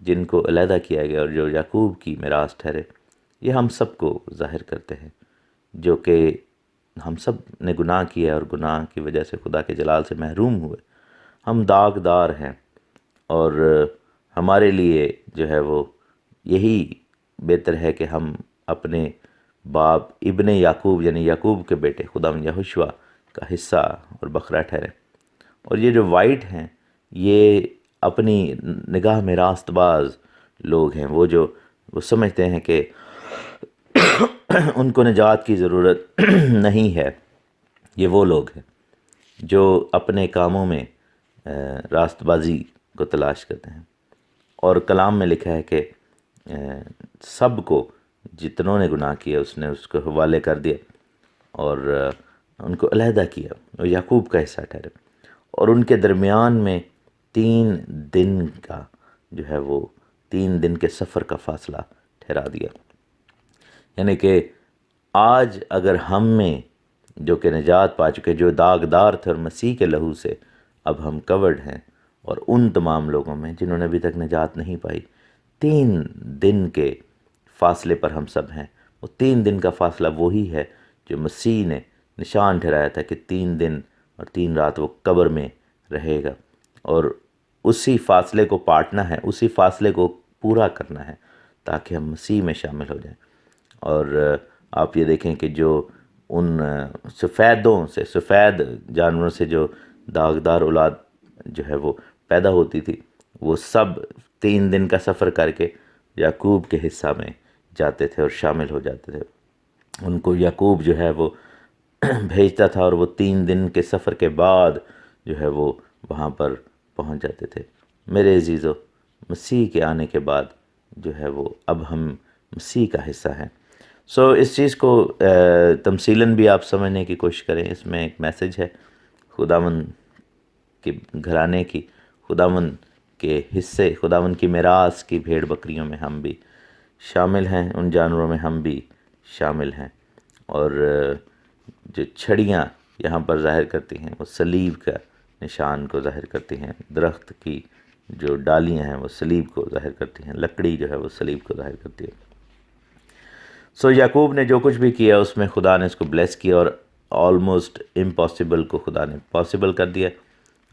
A: جن کو علیحدہ کیا گیا اور جو یعقوب کی میراث ٹھہرے، یہ ہم سب کو ظاہر کرتے ہیں، جو کہ ہم سب نے گناہ کیا اور گناہ کی وجہ سے خدا کے جلال سے محروم ہوئے۔ ہم داغدار ہیں اور ہمارے لیے جو ہے وہ یہی بہتر ہے کہ ہم اپنے باپ ابن یعقوب یعنی یعقوب کے بیٹے خداوند یہوشوا کا حصہ اور بکرا ٹھہریں. اور یہ جو وائٹ ہیں یہ اپنی نگاہ میں راست باز لوگ ہیں، وہ سمجھتے ہیں کہ ان کو نجات کی ضرورت نہیں ہے. یہ وہ لوگ ہیں جو اپنے کاموں میں راست بازی کو تلاش کرتے ہیں. اور کلام میں لکھا ہے کہ سب کو جتنوں نے گناہ کیا اس نے اس کو حوالے کر دیا اور ان کو علیحدہ کیا، وہ یعقوب کا حصہ ٹھہرے. اور ان کے درمیان میں 3 دن کا جو ہے وہ 3 دن کے سفر کا فاصلہ ٹھہرا دیا. یعنی کہ آج اگر ہم میں جو کہ نجات پا چکے، جو داغدار تھے اور مسیح کے لہو سے اب ہم کورڈ ہیں، اور ان تمام لوگوں میں جنہوں نے ابھی تک نجات نہیں پائی، 3 دن کے فاصلے پر ہم سب ہیں. وہ 3 دن کا فاصلہ وہی ہے جو مسیح نے نشان ٹھہرایا تھا کہ 3 دن اور 3 رات وہ قبر میں رہے گا، اور اسی فاصلے کو پاٹنا ہے، اسی فاصلے کو پورا کرنا ہے تاکہ ہم مسیح میں شامل ہو جائیں. اور آپ یہ دیکھیں کہ جو ان سفید جانوروں سے جو داغدار اولاد جو ہے وہ پیدا ہوتی تھی، وہ سب 3 دن کا سفر کر کے یعقوب کے حصہ میں جاتے تھے اور شامل ہو جاتے تھے. ان کو یعقوب جو ہے وہ بھیجتا تھا اور وہ 3 دن کے سفر کے بعد جو ہے وہ وہاں پر پہنچ جاتے تھے. میرے عزیزو، مسیح کے آنے کے بعد جو ہے وہ اب ہم مسیح کا حصہ ہیں. اس چیز کو تمثیلاً بھی آپ سمجھنے کی کوشش کریں. اس میں ایک میسج ہے خداوند کے گھرانے کی، خداوند کے حصے، خداوند کی میراث کی بھیڑ بکریوں میں ہم بھی شامل ہیں، ان جانوروں میں ہم بھی شامل ہیں. اور جو چھڑیاں یہاں پر ظاہر کرتی ہیں وہ صلیب کا نشان کو ظاہر کرتی ہیں. درخت کی جو ڈالیاں ہیں وہ صلیب کو ظاہر کرتی ہیں، لکڑی جو ہے وہ صلیب کو ظاہر کرتی ہے. یعقوب نے جو کچھ بھی کیا اس میں خدا نے اس کو بلیس کیا، اور آلموسٹ امپاسبل کو خدا نے پاسبل کر دیا.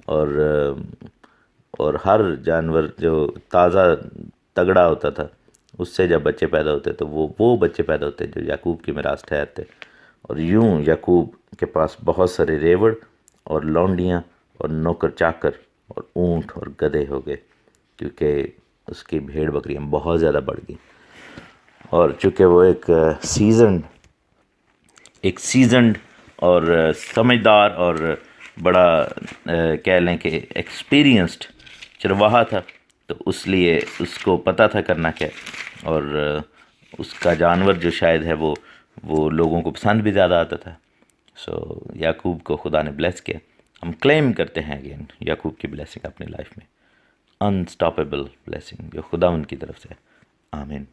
A: اور ہر جانور جو تازہ تگڑا ہوتا تھا اس سے جب بچے پیدا ہوتے تو وہ بچے پیدا ہوتے جو یعقوب کی میراث ٹھہرتے. اور یوں یعقوب کے پاس بہت سارے ریوڑ اور لونڈیاں اور نوکر چاکر اور اونٹ اور گدھے ہو گئے، کیونکہ اس کی بھیڑ بکریاں بہت زیادہ بڑھ گئیں. اور چونکہ وہ ایک سیزنڈ اور سمجھدار اور بڑا کہہ لیں کہ ایکسپیرینسڈ چرواہا تھا، تو اس لیے اس کو پتہ تھا کرنا کیا، اور اس کا جانور جو شاید ہے وہ لوگوں کو پسند بھی زیادہ آتا تھا. یعقوب کو خدا نے بلیس کیا. ہم کلیم کرتے ہیں اگین یعقوب کی بلیسنگ اپنی لائف میں، انسٹاپیبل بلیسنگ جو خدا ان کی طرف سے. آمین.